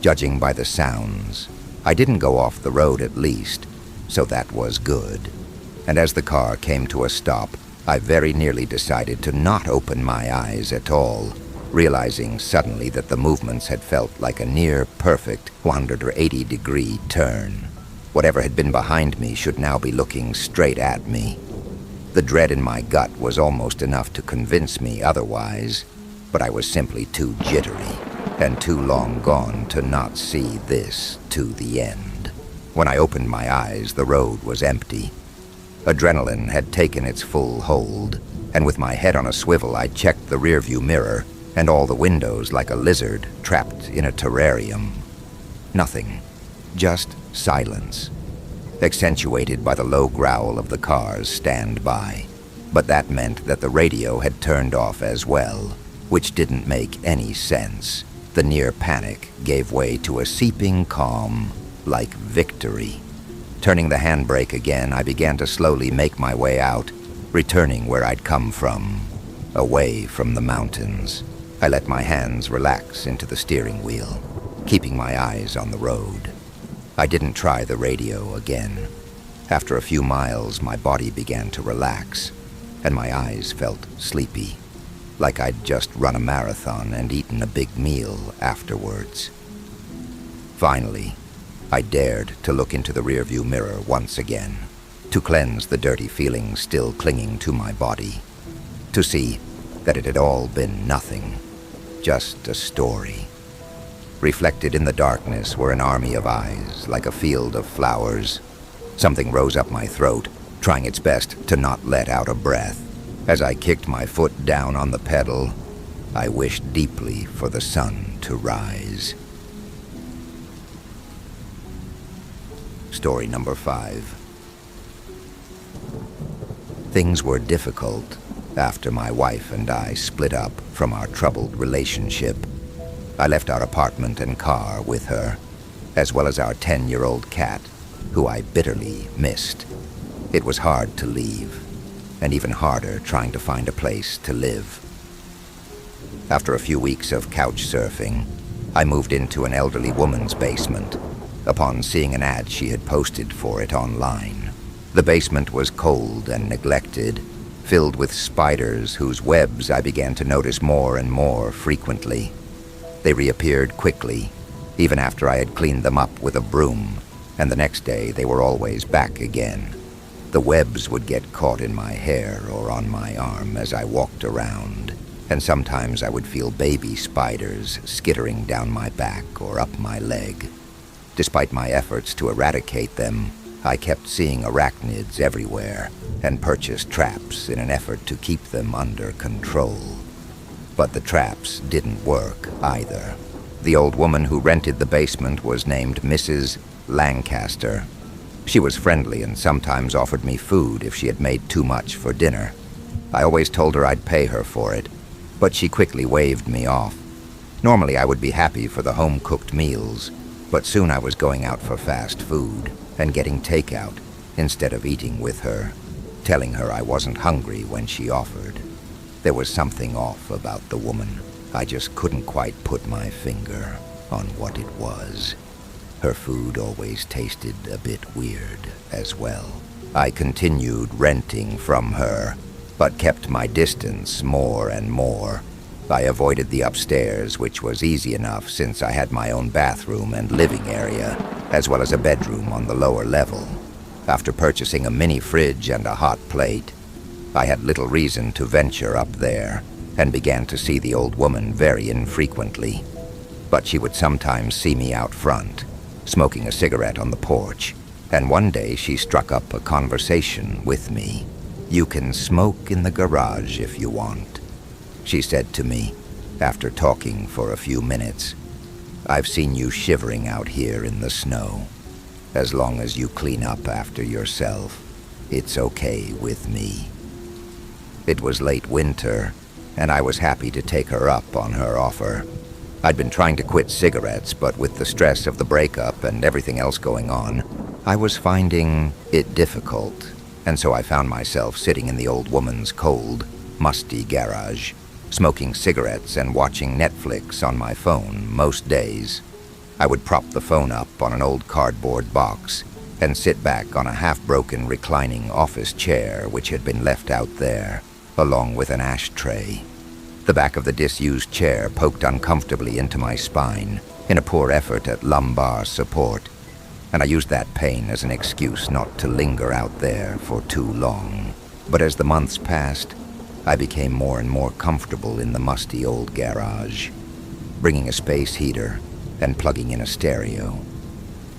Judging by the sounds, I didn't go off the road at least, so that was good. And as the car came to a stop, I very nearly decided to not open my eyes at all, realizing suddenly that the movements had felt like a near-perfect 180-degree turn. Whatever had been behind me should now be looking straight at me. The dread in my gut was almost enough to convince me otherwise, but I was simply too jittery and too long gone to not see this to the end. When I opened my eyes, the road was empty. Adrenaline had taken its full hold, and with my head on a swivel, I checked the rearview mirror and all the windows like a lizard trapped in a terrarium. Nothing. Just silence, accentuated by the low growl of the car's standby. But that meant that the radio had turned off as well, which didn't make any sense. The near panic gave way to a seeping calm, like victory. Turning the handbrake again, I began to slowly make my way out, returning where I'd come from, away from the mountains. I let my hands relax into the steering wheel, keeping my eyes on the road. I didn't try the radio again. After a few miles, my body began to relax, and my eyes felt sleepy. like I'd just run a marathon and eaten a big meal afterwards. Finally, I dared to look into the rearview mirror once again, to cleanse the dirty feelings still clinging to my body, to see that it had all been nothing, just a story. Reflected in the darkness were an army of eyes, like a field of flowers. Something rose up my throat, trying its best to not let out a breath. As I kicked my foot down on the pedal, I wished deeply for the sun to rise. Story number 5. Things were difficult after my wife and I split up from our troubled relationship. I left our apartment and car with her, as well as our 10-year-old cat, who I bitterly missed. It was hard to leave, and even harder trying to find a place to live. After a few weeks of couch surfing, I moved into an elderly woman's basement, upon seeing an ad she had posted for it online. The basement was cold and neglected, filled with spiders whose webs I began to notice more and more frequently. They reappeared quickly, even after I had cleaned them up with a broom, and the next day they were always back again. The webs would get caught in my hair or on my arm as I walked around, and sometimes I would feel baby spiders skittering down my back or up my leg. Despite my efforts to eradicate them, I kept seeing arachnids everywhere and purchased traps in an effort to keep them under control. But the traps didn't work either. The old woman who rented the basement was named Mrs. Lancaster. She was friendly and sometimes offered me food if she had made too much for dinner. I always told her I'd pay her for it, but she quickly waved me off. Normally I would be happy for the home-cooked meals, but soon I was going out for fast food and getting takeout instead of eating with her, telling her I wasn't hungry when she offered. There was something off about the woman. I just couldn't quite put my finger on what it was. Her food always tasted a bit weird as well. I continued renting from her, but kept my distance more and more. I avoided the upstairs, which was easy enough since I had my own bathroom and living area, as well as a bedroom on the lower level. After purchasing a mini fridge and a hot plate, I had little reason to venture up there, and began to see the old woman very infrequently. But she would sometimes see me out front, smoking a cigarette on the porch, and one day she struck up a conversation with me. "You can smoke in the garage if you want," she said to me, after talking for a few minutes. "I've seen you shivering out here in the snow. As long as you clean up after yourself, it's okay with me." It was late winter, and I was happy to take her up on her offer. I'd been trying to quit cigarettes, but with the stress of the breakup and everything else going on, I was finding it difficult, and so I found myself sitting in the old woman's cold, musty garage, smoking cigarettes and watching Netflix on my phone most days. I would prop the phone up on an old cardboard box and sit back on a half-broken reclining office chair which had been left out there, along with an ashtray. The back of the disused chair poked uncomfortably into my spine in a poor effort at lumbar support, and I used that pain as an excuse not to linger out there for too long. But as the months passed, I became more and more comfortable in the musty old garage, bringing a space heater and plugging in a stereo.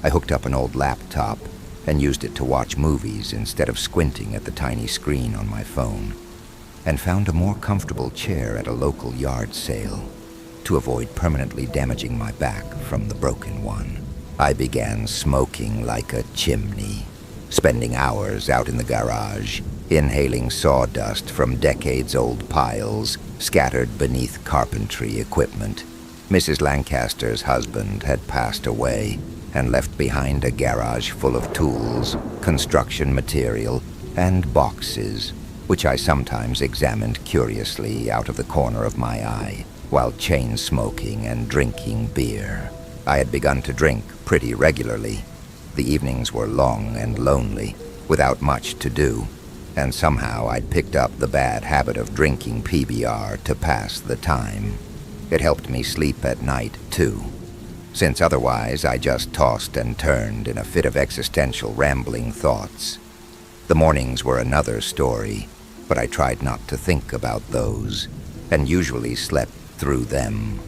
I hooked up an old laptop and used it to watch movies instead of squinting at the tiny screen on my phone, and found a more comfortable chair at a local yard sale to avoid permanently damaging my back from the broken one. I began smoking like a chimney, spending hours out in the garage, inhaling sawdust from decades-old piles scattered beneath carpentry equipment. Mrs. Lancaster's husband had passed away and left behind a garage full of tools, construction material, and boxes, which I sometimes examined curiously out of the corner of my eye while chain-smoking and drinking beer. I had begun to drink pretty regularly. The evenings were long and lonely, without much to do, and somehow I'd picked up the bad habit of drinking PBR to pass the time. It helped me sleep at night, too, since otherwise I just tossed and turned in a fit of existential rambling thoughts. The mornings were another story, but I tried not to think about those, and usually slept through them.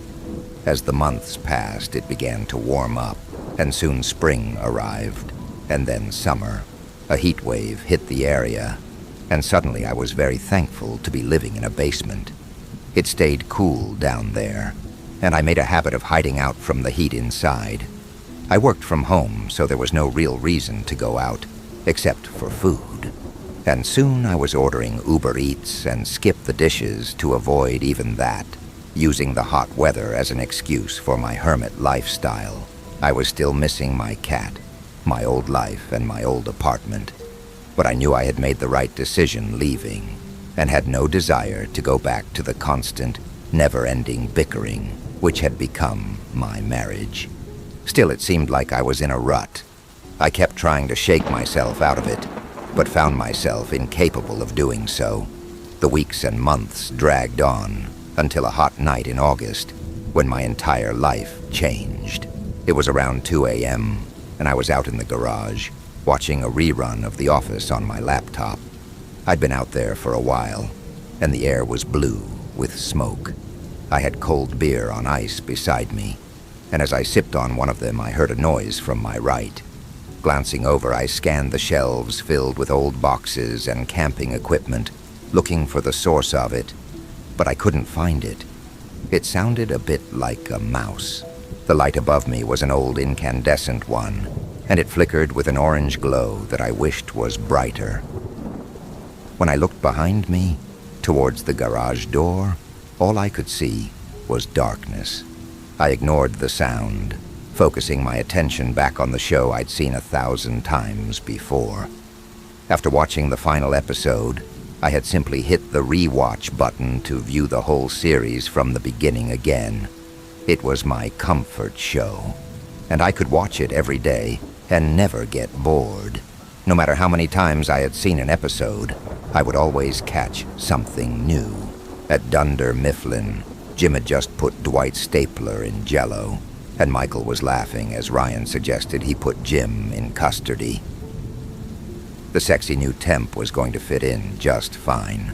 As the months passed, it began to warm up, and soon spring arrived, and then summer. A heat wave hit the area, and suddenly I was very thankful to be living in a basement. It stayed cool down there, and I made a habit of hiding out from the heat inside. I worked from home, so there was no real reason to go out, except for food. And soon I was ordering Uber Eats and skip the dishes to avoid even that, using the hot weather as an excuse for my hermit lifestyle. I was still missing my cat, my old life, and my old apartment. But I knew I had made the right decision leaving, and had no desire to go back to the constant, never-ending bickering which had become my marriage. Still, it seemed like I was in a rut. I kept trying to shake myself out of it, but found myself incapable of doing so. The weeks and months dragged on until a hot night in August, when my entire life changed. It was around 2 a.m., and I was out in the garage, watching a rerun of The Office on my laptop. I'd been out there for a while, and the air was blue with smoke. I had cold beer on ice beside me, and as I sipped on one of them, I heard a noise from my right. Glancing over, I scanned the shelves filled with old boxes and camping equipment, looking for the source of it, but I couldn't find it. It sounded a bit like a mouse. The light above me was an old incandescent one, and it flickered with an orange glow that I wished was brighter. When I looked behind me, towards the garage door, all I could see was darkness. I ignored the sound, focusing my attention back on the show I'd seen 1,000 times before. After watching the final episode, I had simply hit the rewatch button to view the whole series from the beginning again. It was my comfort show, and I could watch it every day and never get bored. No matter how many times I had seen an episode, I would always catch something new. At Dunder Mifflin, Jim had just put Dwight's stapler in Jell-O, and Michael was laughing as Ryan suggested he put Jim in custody. The sexy new temp was going to fit in just fine.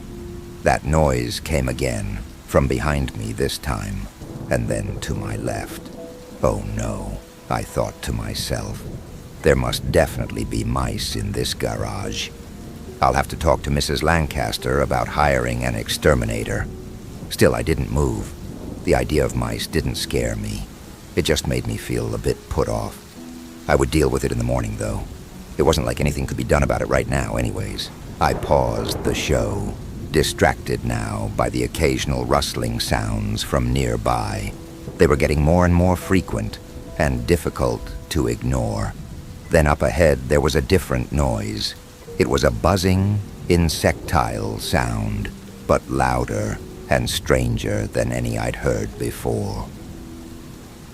That noise came again, from behind me this time, and then to my left. Oh no, I thought to myself. There must definitely be mice in this garage. I'll have to talk to Mrs. Lancaster about hiring an exterminator. Still, I didn't move. The idea of mice didn't scare me. It just made me feel a bit put off. I would deal with it in the morning, though. It wasn't like anything could be done about it right now, anyways. I paused the show, distracted now by the occasional rustling sounds from nearby. They were getting more and more frequent and difficult to ignore. Then up ahead, there was a different noise. It was a buzzing, insectile sound, but louder and stranger than any I'd heard before.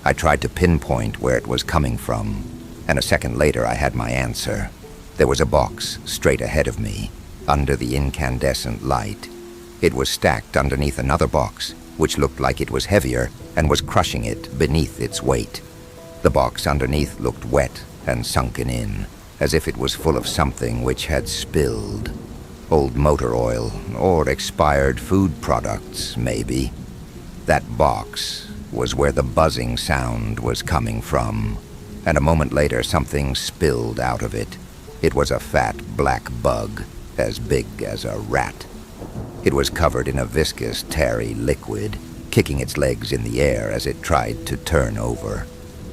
I tried to pinpoint where it was coming from, and a second later I had my answer. There was a box straight ahead of me, under the incandescent light. It was stacked underneath another box, which looked like it was heavier and was crushing it beneath its weight. The box underneath looked wet and sunken in, as if it was full of something which had spilled. Old motor oil, or expired food products, maybe. That box was where the buzzing sound was coming from, and a moment later something spilled out of it. It was a fat black bug, as big as a rat. It was covered in a viscous, tarry liquid, kicking its legs in the air as it tried to turn over.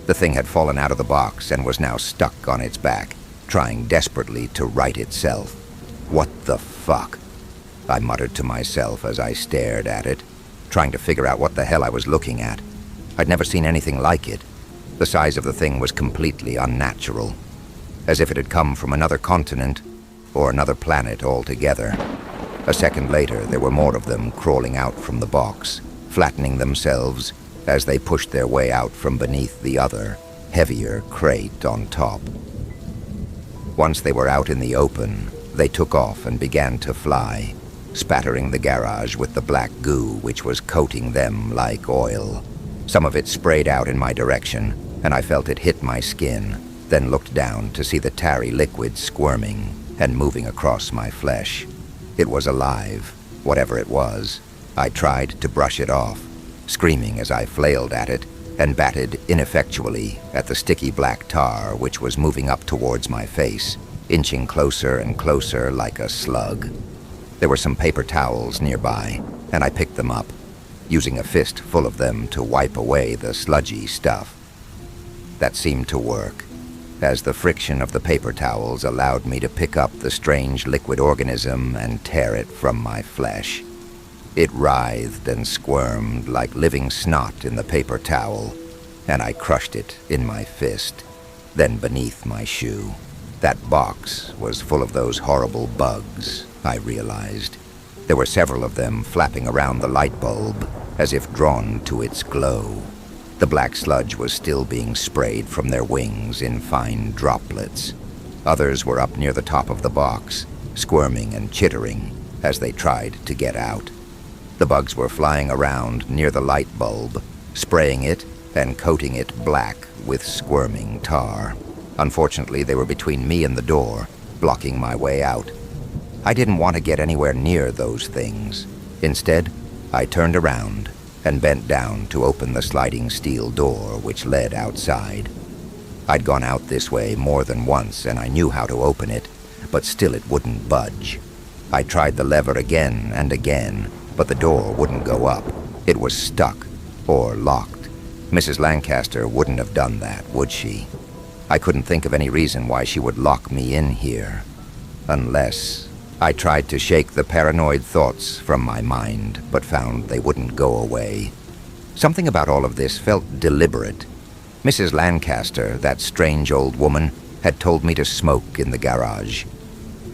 The thing had fallen out of the box and was now stuck on its back, trying desperately to right itself. What the fuck? I muttered to myself as I stared at it, trying to figure out what the hell I was looking at. I'd never seen anything like it. The size of the thing was completely unnatural, as if it had come from another continent or another planet altogether. A second later, there were more of them crawling out from the box, flattening themselves as they pushed their way out from beneath the other, heavier crate on top. Once they were out in the open, They took off and began to fly, spattering the garage with the black goo which was coating them like oil. Some of it sprayed out in my direction, and I felt it hit my skin, then looked down to see the tarry liquid squirming and moving across my flesh. It was alive, whatever it was. I tried to brush it off, screaming as I flailed at it and batted ineffectually at the sticky black tar which was moving up towards my face, inching closer and closer like a slug. There were some paper towels nearby, and I picked them up, using a fist full of them to wipe away the sludgy stuff. That seemed to work, as the friction of the paper towels allowed me to pick up the strange liquid organism and tear it from my flesh. It writhed and squirmed like living snot in the paper towel, and I crushed it in my fist, then beneath my shoe. That box was full of those horrible bugs, I realized. There were several of them flapping around the light bulb, as if drawn to its glow. The black sludge was still being sprayed from their wings in fine droplets. Others were up near the top of the box, squirming and chittering as they tried to get out. The bugs were flying around near the light bulb, spraying it and coating it black with squirming tar. Unfortunately, they were between me and the door, blocking my way out. I didn't want to get anywhere near those things. Instead, I turned around and bent down to open the sliding steel door which led outside. I'd gone out this way more than once, and I knew how to open it, but still it wouldn't budge. I tried the lever again and again, but the door wouldn't go up. It was stuck, or locked. Mrs. Lancaster wouldn't have done that, would she? I couldn't think of any reason why she would lock me in here. Unless... I tried to shake the paranoid thoughts from my mind, but found they wouldn't go away. Something about all of this felt deliberate. Mrs. Lancaster, that strange old woman, had told me to smoke in the garage.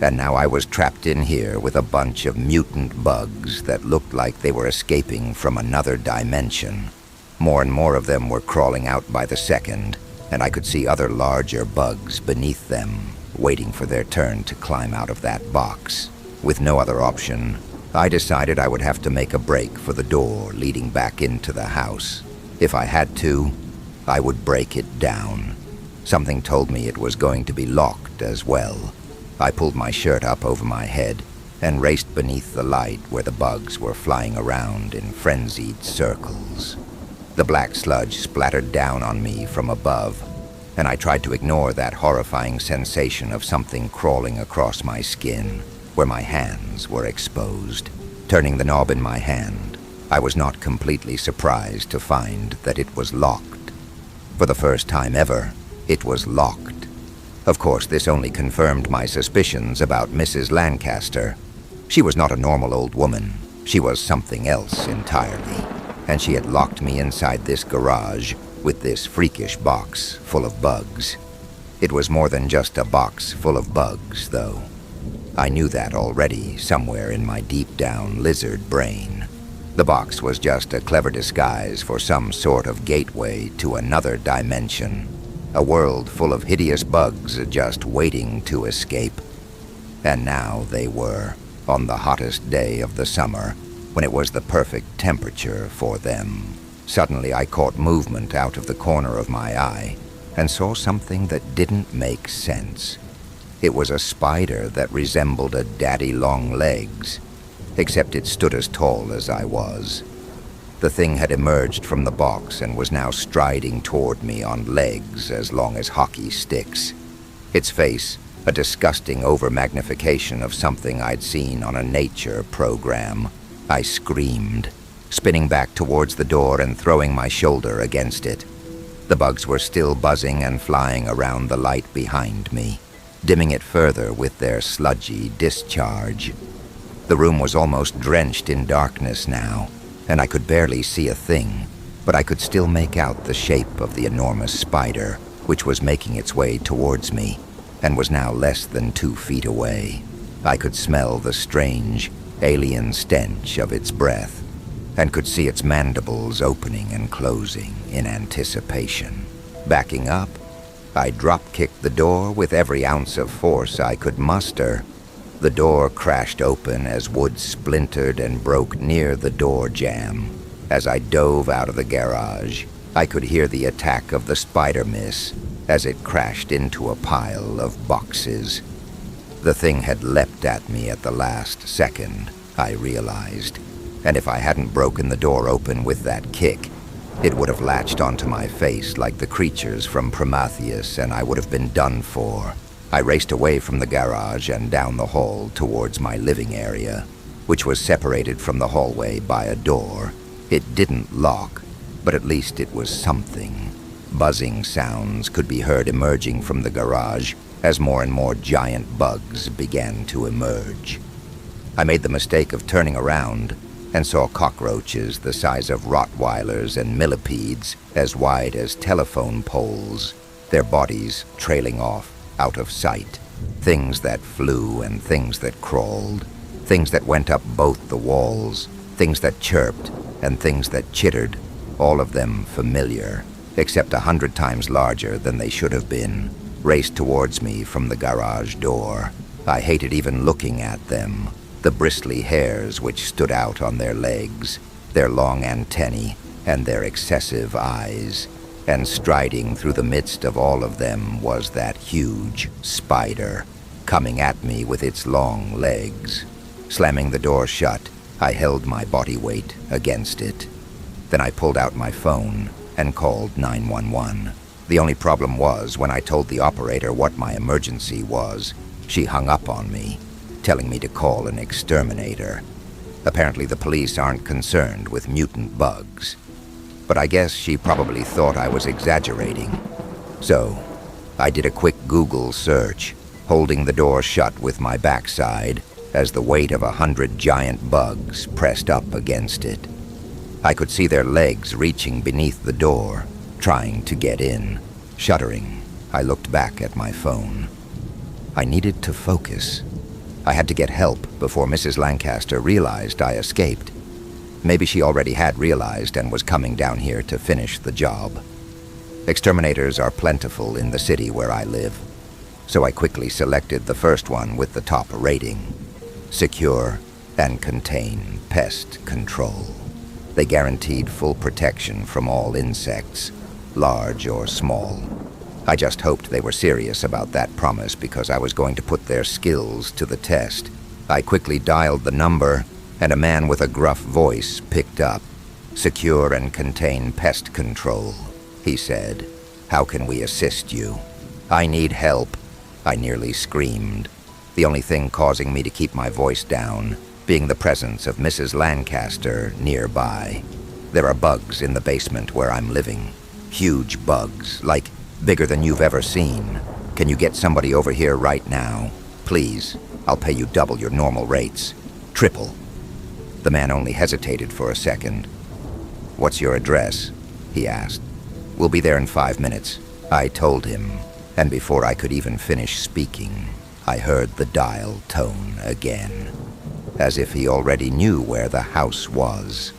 And now I was trapped in here with a bunch of mutant bugs that looked like they were escaping from another dimension. More and more of them were crawling out by the second, and I could see other larger bugs beneath them, waiting for their turn to climb out of that box. With no other option, I decided I would have to make a break for the door leading back into the house. If I had to, I would break it down. Something told me it was going to be locked as well. I pulled my shirt up over my head and raced beneath the light where the bugs were flying around in frenzied circles. The black sludge splattered down on me from above, and I tried to ignore that horrifying sensation of something crawling across my skin, where my hands were exposed. Turning the knob in my hand, I was not completely surprised to find that it was locked. For the first time ever, it was locked. Of course, this only confirmed my suspicions about Mrs. Lancaster. She was not a normal old woman. She was something else entirely, and she had locked me inside this garage with this freakish box full of bugs. It was more than just a box full of bugs, though. I knew that already, somewhere in my deep-down lizard brain. The box was just a clever disguise for some sort of gateway to another dimension, a world full of hideous bugs just waiting to escape. And now they were, on the hottest day of the summer, when it was the perfect temperature for them. Suddenly I caught movement out of the corner of my eye and saw something that didn't make sense. It was a spider that resembled a daddy-long-legs, except it stood as tall as I was. The thing had emerged from the box and was now striding toward me on legs as long as hockey sticks. Its face, a disgusting over-magnification of something I'd seen on a nature program. I screamed, spinning back towards the door and throwing my shoulder against it. The bugs were still buzzing and flying around the light behind me, dimming it further with their sludgy discharge. The room was almost drenched in darkness now, and I could barely see a thing, but I could still make out the shape of the enormous spider, which was making its way towards me, and was now less than 2 feet away. I could smell the strange, alien stench of its breath, and could see its mandibles opening and closing in anticipation. Backing up, I drop-kicked the door with every ounce of force I could muster, The door crashed open as wood splintered and broke near the door jamb. As I dove out of the garage, I could hear the attack of the spider miss as it crashed into a pile of boxes. The thing had leapt at me at the last second, I realized, and if I hadn't broken the door open with that kick, it would have latched onto my face like the creatures from Prometheus, and I would have been done for. I raced away from the garage and down the hall towards my living area, which was separated from the hallway by a door. It didn't lock, but at least it was something. Buzzing sounds could be heard emerging from the garage as more and more giant bugs began to emerge. I made the mistake of turning around and saw cockroaches the size of Rottweilers and millipedes as wide as telephone poles, their bodies trailing off out of sight. Things that flew and things that crawled, things that went up both the walls, things that chirped and things that chittered, all of them familiar, except 100 times larger than they should have been, raced towards me from the garage door. I hated even looking at them, the bristly hairs which stood out on their legs, their long antennae, and their excessive eyes. And striding through the midst of all of them was that huge spider, coming at me with its long legs. Slamming the door shut, I held my body weight against it. Then I pulled out my phone and called 911. The only problem was when I told the operator what my emergency was, she hung up on me, telling me to call an exterminator. Apparently the police aren't concerned with mutant bugs. But I guess she probably thought I was exaggerating. So, I did a quick Google search, holding the door shut with my backside as the weight of 100 giant bugs pressed up against it. I could see their legs reaching beneath the door, trying to get in. Shuddering, I looked back at my phone. I needed to focus. I had to get help before Mrs. Lancaster realized I escaped. Maybe she already had realized and was coming down here to finish the job. Exterminators are plentiful in the city where I live, so I quickly selected the first one with the top rating: secure and contain pest control. They guaranteed full protection from all insects, large or small. I just hoped they were serious about that promise because I was going to put their skills to the test. I quickly dialed the number, and a man with a gruff voice picked up. "Secure and contain pest control," he said. "How can we assist you?" "I need help," I nearly screamed, the only thing causing me to keep my voice down being the presence of Mrs. Lancaster nearby. There are bugs in the basement where I'm living. Huge bugs, like bigger than you've ever seen. Can you get somebody over here right now? Please, I'll pay you double your normal rates. Triple. The man only hesitated for a second. "What's your address?" he asked. "We'll be there in 5 minutes," I told him, and before I could even finish speaking, I heard the dial tone again, as if he already knew where the house was.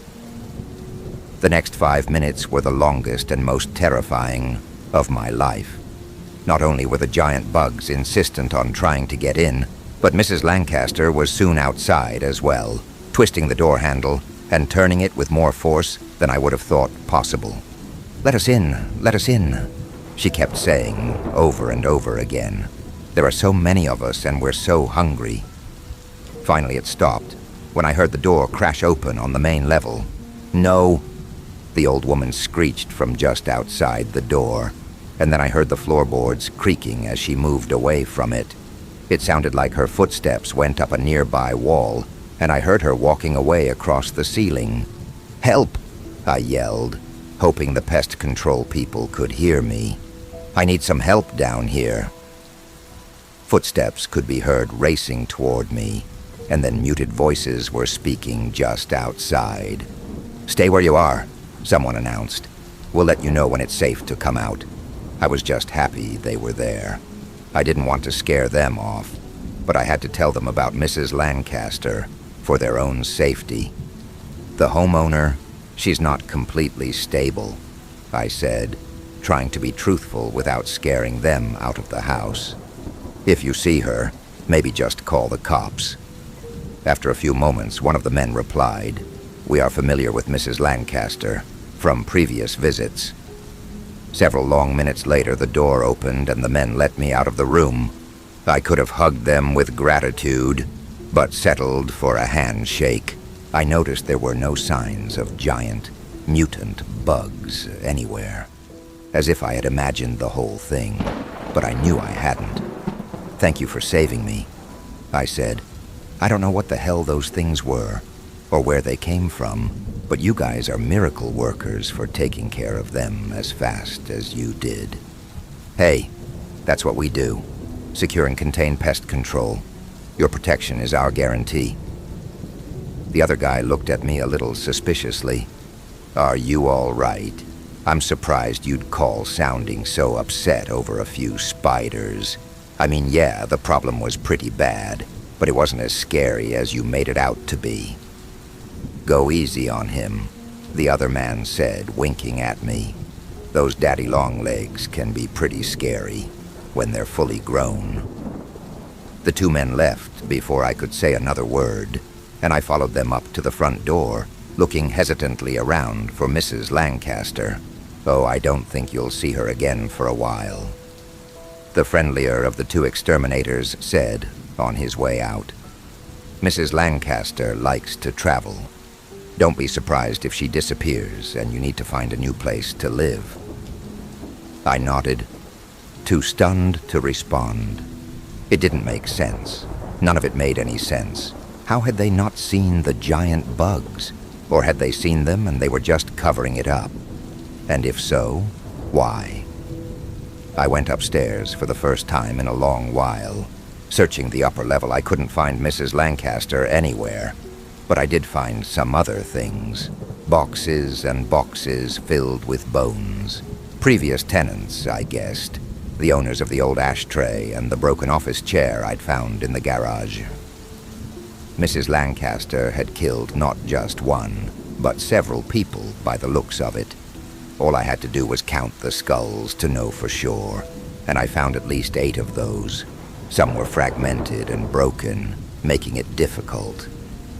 The next 5 minutes were the longest and most terrifying of my life. Not only were the giant bugs insistent on trying to get in, but Mrs. Lancaster was soon outside as well, twisting the door handle and turning it with more force than I would have thought possible. Let us in," she kept saying over and over again. "There are so many of us and we're so hungry." Finally it stopped when I heard the door crash open on the main level. "No," the old woman screeched from just outside the door, and then I heard the floorboards creaking as she moved away from it. It sounded like her footsteps went up a nearby wall, and I heard her walking away across the ceiling. "Help!" I yelled, hoping the pest control people could hear me. "I need some help down here." Footsteps could be heard racing toward me, and then muted voices were speaking just outside. "Stay where you are," someone announced. "We'll let you know when it's safe to come out." I was just happy they were there. I didn't want to scare them off, but I had to tell them about Mrs. Lancaster for their own safety. "The homeowner, she's not completely stable," I said, trying to be truthful without scaring them out of the house. "If you see her, Maybe just call the cops. After a few moments, one of the men replied, "We are familiar with Mrs. Lancaster from previous visits." Several long minutes later, the door opened and the men let me out of the room. I could have hugged them with gratitude, but settled for a handshake. I noticed there were no signs of giant, mutant bugs anywhere, as if I had imagined the whole thing, but I knew I hadn't. "Thank you for saving me," I said. "I don't know what the hell those things were, or where they came from, but you guys are miracle workers for taking care of them as fast as you did." "Hey, that's what we do. Secure and contain pest control. Your protection is our guarantee." The other guy looked at me a little suspiciously. "Are you all right? I'm surprised you'd call sounding so upset over a few spiders. I mean, yeah, the problem was pretty bad, but it wasn't as scary as you made it out to be." "Go easy on him," the other man said, winking at me. "Those daddy long legs can be pretty scary when they're fully grown." The two men left before I could say another word, and I followed them up to the front door, looking hesitantly around for Mrs. Lancaster. "Oh, I don't think you'll see her again for a while," the friendlier of the two exterminators said on his way out. "Mrs. Lancaster likes to travel. Don't be surprised if she disappears and you need to find a new place to live." I nodded, too stunned to respond. It didn't make sense. None of it made any sense. How had they not seen the giant bugs? Or had they seen them and they were just covering it up? And if so, why? I went upstairs for the first time in a long while. Searching the upper level, I couldn't find Mrs. Lancaster anywhere. But I did find some other things. Boxes and boxes filled with bones. Previous tenants, I guessed. The owners of the old ashtray and the broken office chair I'd found in the garage. Mrs. Lancaster had killed not just one, but several people by the looks of it. All I had to do was count the skulls to know for sure, and I found at least 8 of those. Some were fragmented and broken, making it difficult.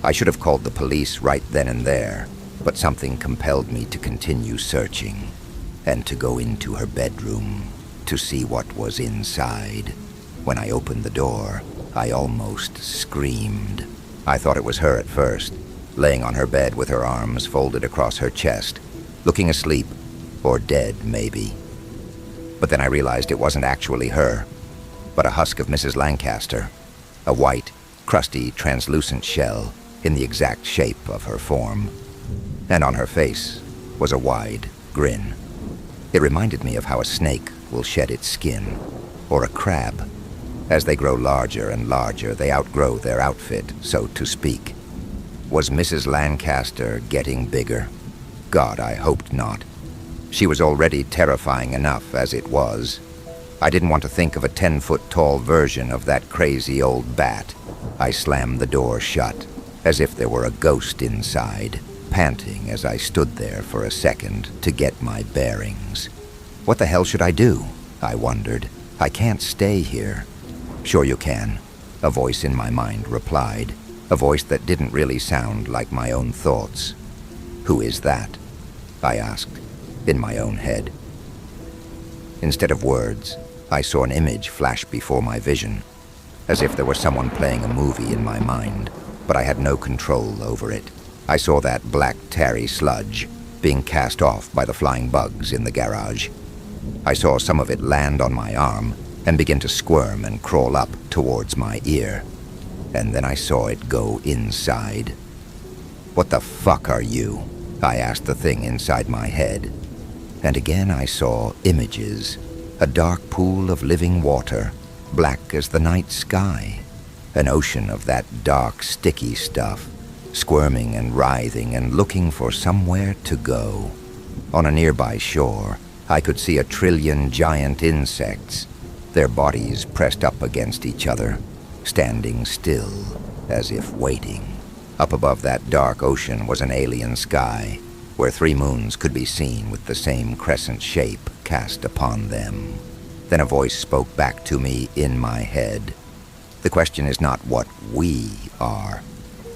I should have called the police right then and there, but something compelled me to continue searching, and to go into her bedroom to see what was inside. When I opened the door, I almost screamed. I thought it was her at first, laying on her bed with her arms folded across her chest, looking asleep, or dead maybe. But then I realized it wasn't actually her, but a husk of Mrs. Lancaster, a white, crusty, translucent shell in the exact shape of her form. And on her face was a wide grin. It reminded me of how a snake will shed its skin, or a crab. As they grow larger and larger, they outgrow their outfit, so to speak. Was Mrs. Lancaster getting bigger? God, I hoped not. She was already terrifying enough as it was. I didn't want to think of a 10-foot-tall version of that crazy old bat. I slammed the door shut, as if there were a ghost inside, panting as I stood there for a second to get my bearings. What the hell should I do? I wondered. I can't stay here. "Sure you can," a voice in my mind replied, a voice that didn't really sound like my own thoughts. "Who is that?" I asked, in my own head. Instead of words, I saw an image flash before my vision, as if there were someone playing a movie in my mind, but I had no control over it. I saw that black tarry sludge being cast off by the flying bugs in the garage. I saw some of it land on my arm and begin to squirm and crawl up towards my ear. And then I saw it go inside. "What the fuck are you?" I asked the thing inside my head. And again I saw images. A dark pool of living water, black as the night sky. An ocean of that dark, sticky stuff, squirming and writhing and looking for somewhere to go. On a nearby shore, I could see 1,000,000,000,000 giant insects, their bodies pressed up against each other, standing still, as if waiting. Up above that dark ocean was an alien sky, where 3 moons could be seen with the same crescent shape cast upon them. Then a voice spoke back to me in my head. The question is not what we are.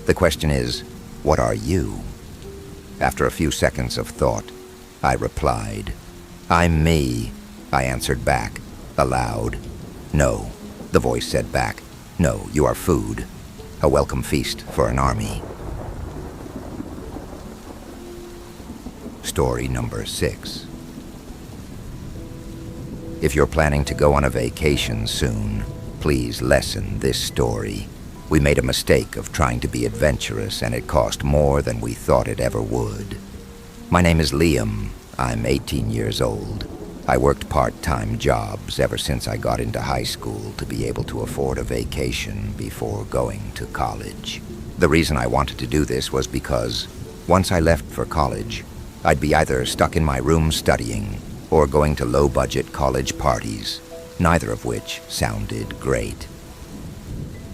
The question is, what are you? After a few seconds of thought, I replied, "I'm me," I answered back, aloud. "No," the voice said back. "No, you are food. A welcome feast for an army." Story number 6. If you're planning to go on a vacation soon, please lessen this story. We made a mistake of trying to be adventurous, and it cost more than we thought it ever would. My name is Liam. I'm 18 years old. I worked part-time jobs ever since I got into high school to be able to afford a vacation before going to college. The reason I wanted to do this was because once I left for college, I'd be either stuck in my room studying or going to low-budget college parties, neither of which sounded great.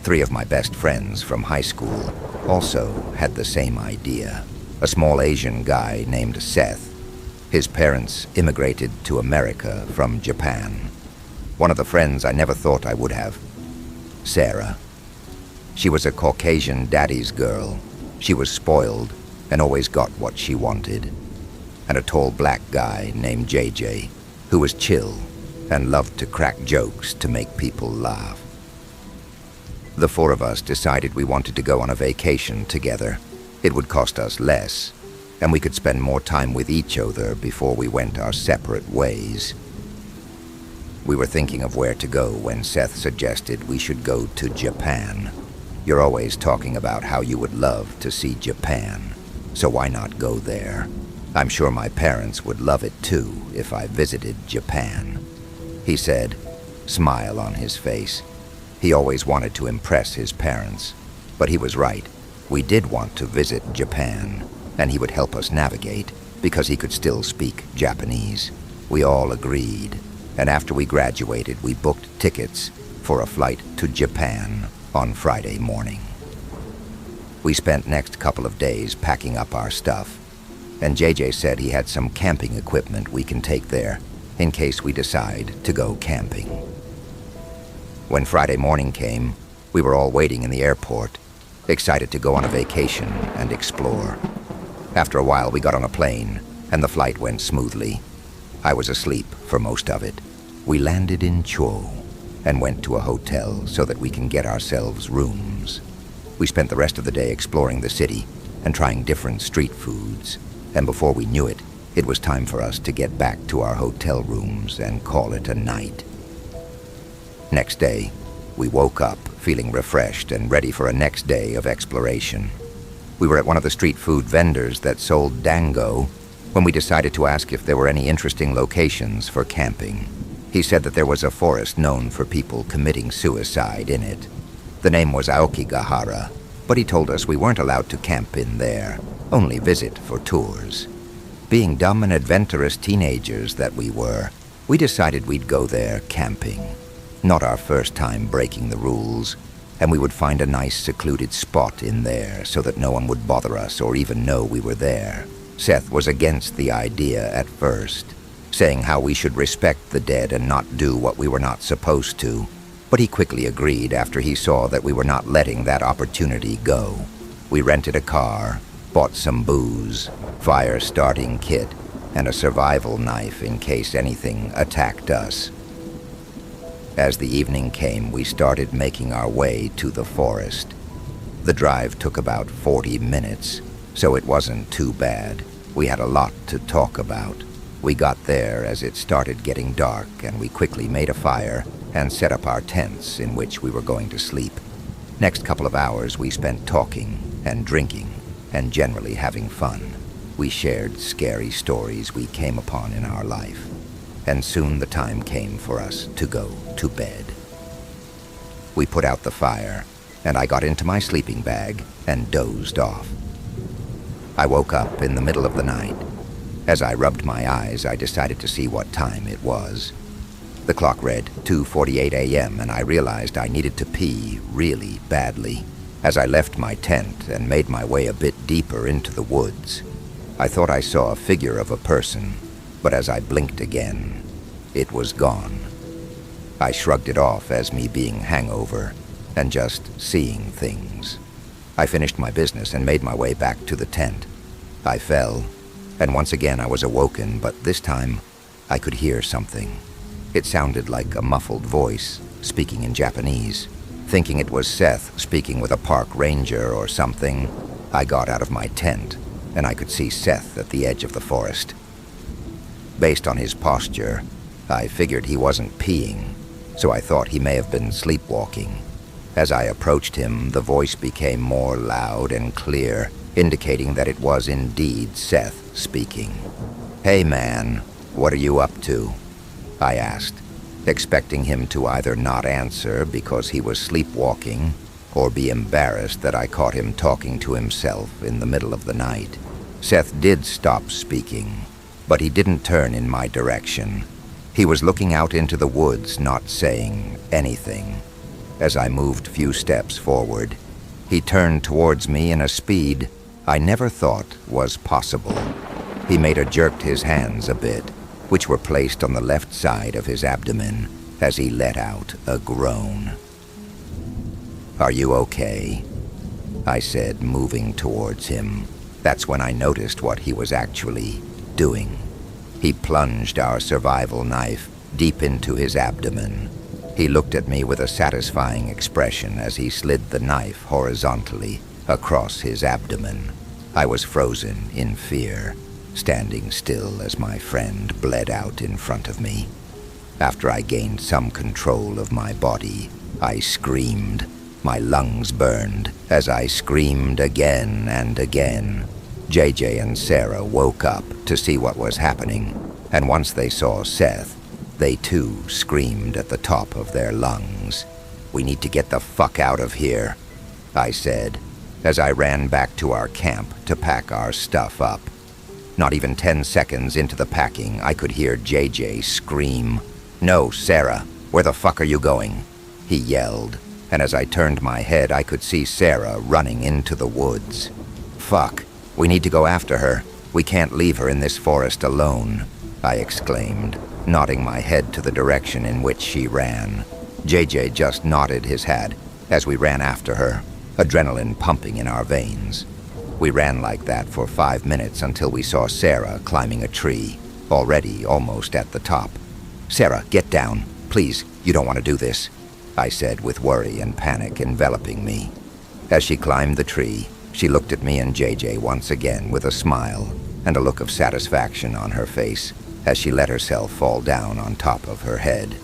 3 of my best friends from high school also had the same idea. A small Asian guy named Seth. His parents immigrated to America from Japan. One of the friends I never thought I would have, Sarah. She was a Caucasian daddy's girl. She was spoiled and always got what she wanted. And a tall black guy named JJ, who was chill and loved to crack jokes to make people laugh. The 4 of us decided we wanted to go on a vacation together. It would cost us less, and we could spend more time with each other before we went our separate ways. We were thinking of where to go when Seth suggested we should go to Japan. You're always talking about how you would love to see Japan, so why not go there? I'm sure my parents would love it too if I visited Japan, he said, smile on his face. He always wanted to impress his parents, but he was right. We did want to visit Japan, and he would help us navigate because he could still speak Japanese. We all agreed, and after we graduated, we booked tickets for a flight to Japan on Friday morning. We spent next couple of days packing up our stuff, and JJ said he had some camping equipment we can take there in case we decide to go camping. When Friday morning came, we were all waiting in the airport, excited to go on a vacation and explore. After a while, we got on a plane, and the flight went smoothly. I was asleep for most of it. We landed in Chuo and went to a hotel so that we can get ourselves rooms. We spent the rest of the day exploring the city and trying different street foods, and before we knew it, it was time for us to get back to our hotel rooms and call it a night. Next day, we woke up feeling refreshed and ready for a next day of exploration. We were at one of the street food vendors that sold dango when we decided to ask if there were any interesting locations for camping. He said that there was a forest known for people committing suicide in it. The name was Aokigahara, but he told us we weren't allowed to camp in there, only visit for tours. Being dumb and adventurous teenagers that we were, we decided we'd go there camping. Not our first time breaking the rules, and we would find a nice secluded spot in there so that no one would bother us or even know we were there. Seth was against the idea at first, saying how we should respect the dead and not do what we were not supposed to, but he quickly agreed after he saw that we were not letting that opportunity go. We rented a car, bought some booze, fire starting kit, and a survival knife in case anything attacked us. As the evening came, we started making our way to the forest. The drive took about 40 minutes, so it wasn't too bad. We had a lot to talk about. We got there as it started getting dark, and we quickly made a fire and set up our tents in which we were going to sleep. Next couple of hours we spent talking and drinking and generally having fun. We shared scary stories we came upon in our life, and soon the time came for us to go to bed. We put out the fire, and I got into my sleeping bag and dozed off. I woke up in the middle of the night. As I rubbed my eyes, I decided to see what time it was. The clock read 2:48 a.m., and I realized I needed to pee really badly. As I left my tent and made my way a bit deeper into the woods, I thought I saw a figure of a person, but as I blinked again, it was gone. I shrugged it off as me being hangover and just seeing things. I finished my business and made my way back to the tent. I fell, and once again I was awoken, but this time I could hear something. It sounded like a muffled voice speaking in Japanese. Thinking it was Seth speaking with a park ranger or something, I got out of my tent, and I could see Seth at the edge of the forest. Based on his posture, I figured he wasn't peeing, so I thought he may have been sleepwalking. As I approached him, the voice became more loud and clear, indicating that it was indeed Seth speaking. "Hey man, what are you up to?" I asked, expecting him to either not answer because he was sleepwalking or be embarrassed that I caught him talking to himself in the middle of the night. Seth did stop speaking, but he didn't turn in my direction. He was looking out into the woods, not saying anything. As I moved a few steps forward, he turned towards me in a speed I never thought was possible. He made a jerked his hands a bit, which were placed on the left side of his abdomen as he let out a groan. "Are you okay?" I said, moving towards him. That's when I noticed what he was actually doing. He plunged our survival knife deep into his abdomen. He looked at me with a satisfying expression as he slid the knife horizontally across his abdomen. I was frozen in fear, standing still as my friend bled out in front of me. After I gained some control of my body, I screamed. My lungs burned as I screamed again and again. JJ and Sarah woke up to see what was happening, and once they saw Seth, they too screamed at the top of their lungs. "We need to get the fuck out of here," I said, as I ran back to our camp to pack our stuff up. Not even 10 seconds into the packing, I could hear JJ scream, "No, Sarah, where the fuck are you going?" he yelled, and as I turned my head, I could see Sarah running into the woods. "Fuck, we need to go after her. We can't leave her in this forest alone," I exclaimed, nodding my head to the direction in which she ran. JJ just nodded his head as we ran after her, adrenaline pumping in our veins. We ran like that for 5 minutes until we saw Sarah climbing a tree, already almost at the top. "Sarah, get down. Please, you don't want to do this," I said with worry and panic enveloping me. As she climbed the tree, she looked at me and JJ once again with a smile and a look of satisfaction on her face as she let herself fall down on top of her head.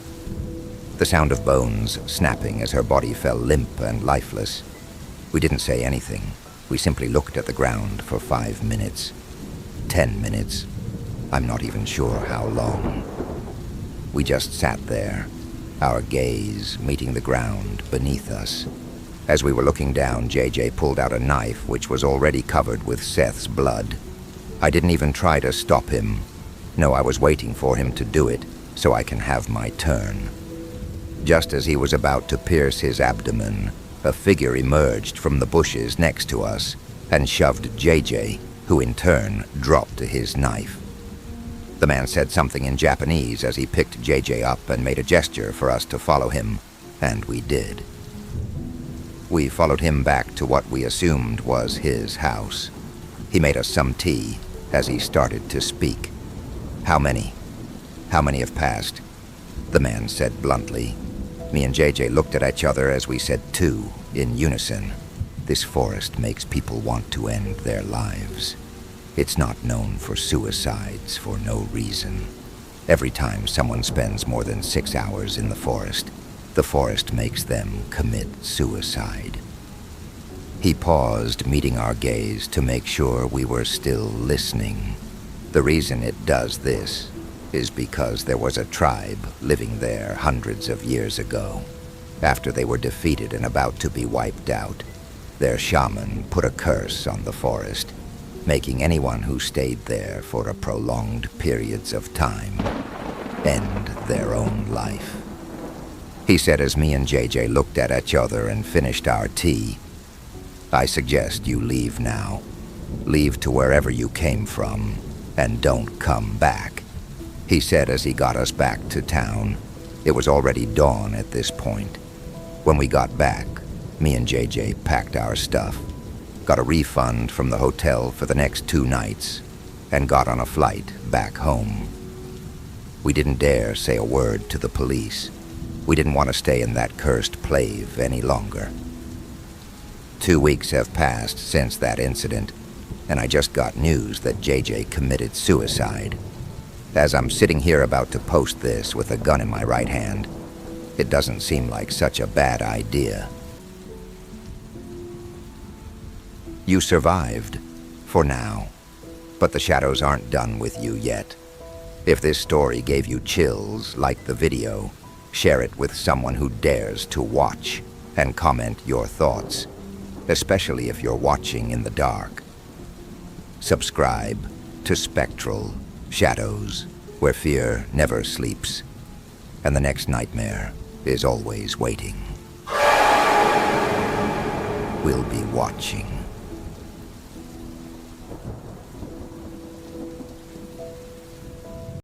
The sound of bones snapping as her body fell limp and lifeless. We didn't say anything. We simply looked at the ground for 5 minutes. 10 minutes. I'm not even sure how long. We just sat there, our gaze meeting the ground beneath us. As we were looking down, JJ pulled out a knife which was already covered with Seth's blood. I didn't even try to stop him. No, I was waiting for him to do it so I can have my turn. Just as he was about to pierce his abdomen, a figure emerged from the bushes next to us and shoved JJ, who in turn dropped to his knife. The man said something in Japanese as he picked JJ up and made a gesture for us to follow him, and we did. We followed him back to what we assumed was his house. He made us some tea as he started to speak. How many have passed?" the man said bluntly. Me and JJ looked at each other as we said 2 in unison. This forest makes people want to end their lives. It's not known for suicides for no reason. Every time someone spends more than 6 hours in the forest makes them commit suicide. He paused, meeting our gaze to make sure we were still listening. The reason it does this is because there was a tribe living there hundreds of years ago. After they were defeated and about to be wiped out, their shaman put a curse on the forest, making anyone who stayed there for a prolonged periods of time end their own life. He said as me and JJ looked at each other and finished our tea, "I suggest you leave now. Leave to wherever you came from, and don't come back," he said as he got us back to town. It was already dawn at this point. When we got back, Me and JJ packed our stuff, got a refund from the hotel for the next 2 nights, and got on a flight back home. We didn't dare say a word to the police. We didn't want to stay in that cursed place any longer. 2 weeks have passed since that incident, and I just got news that JJ committed suicide. As I'm sitting here about to post this with a gun in my right hand, it doesn't seem like such a bad idea. You survived, for now, but the shadows aren't done with you yet. If this story gave you chills like the video, share it with someone who dares to watch and comment your thoughts, especially if you're watching in the dark. Subscribe to Spectral Shadows, where fear never sleeps, and the next nightmare is always waiting. We'll be watching.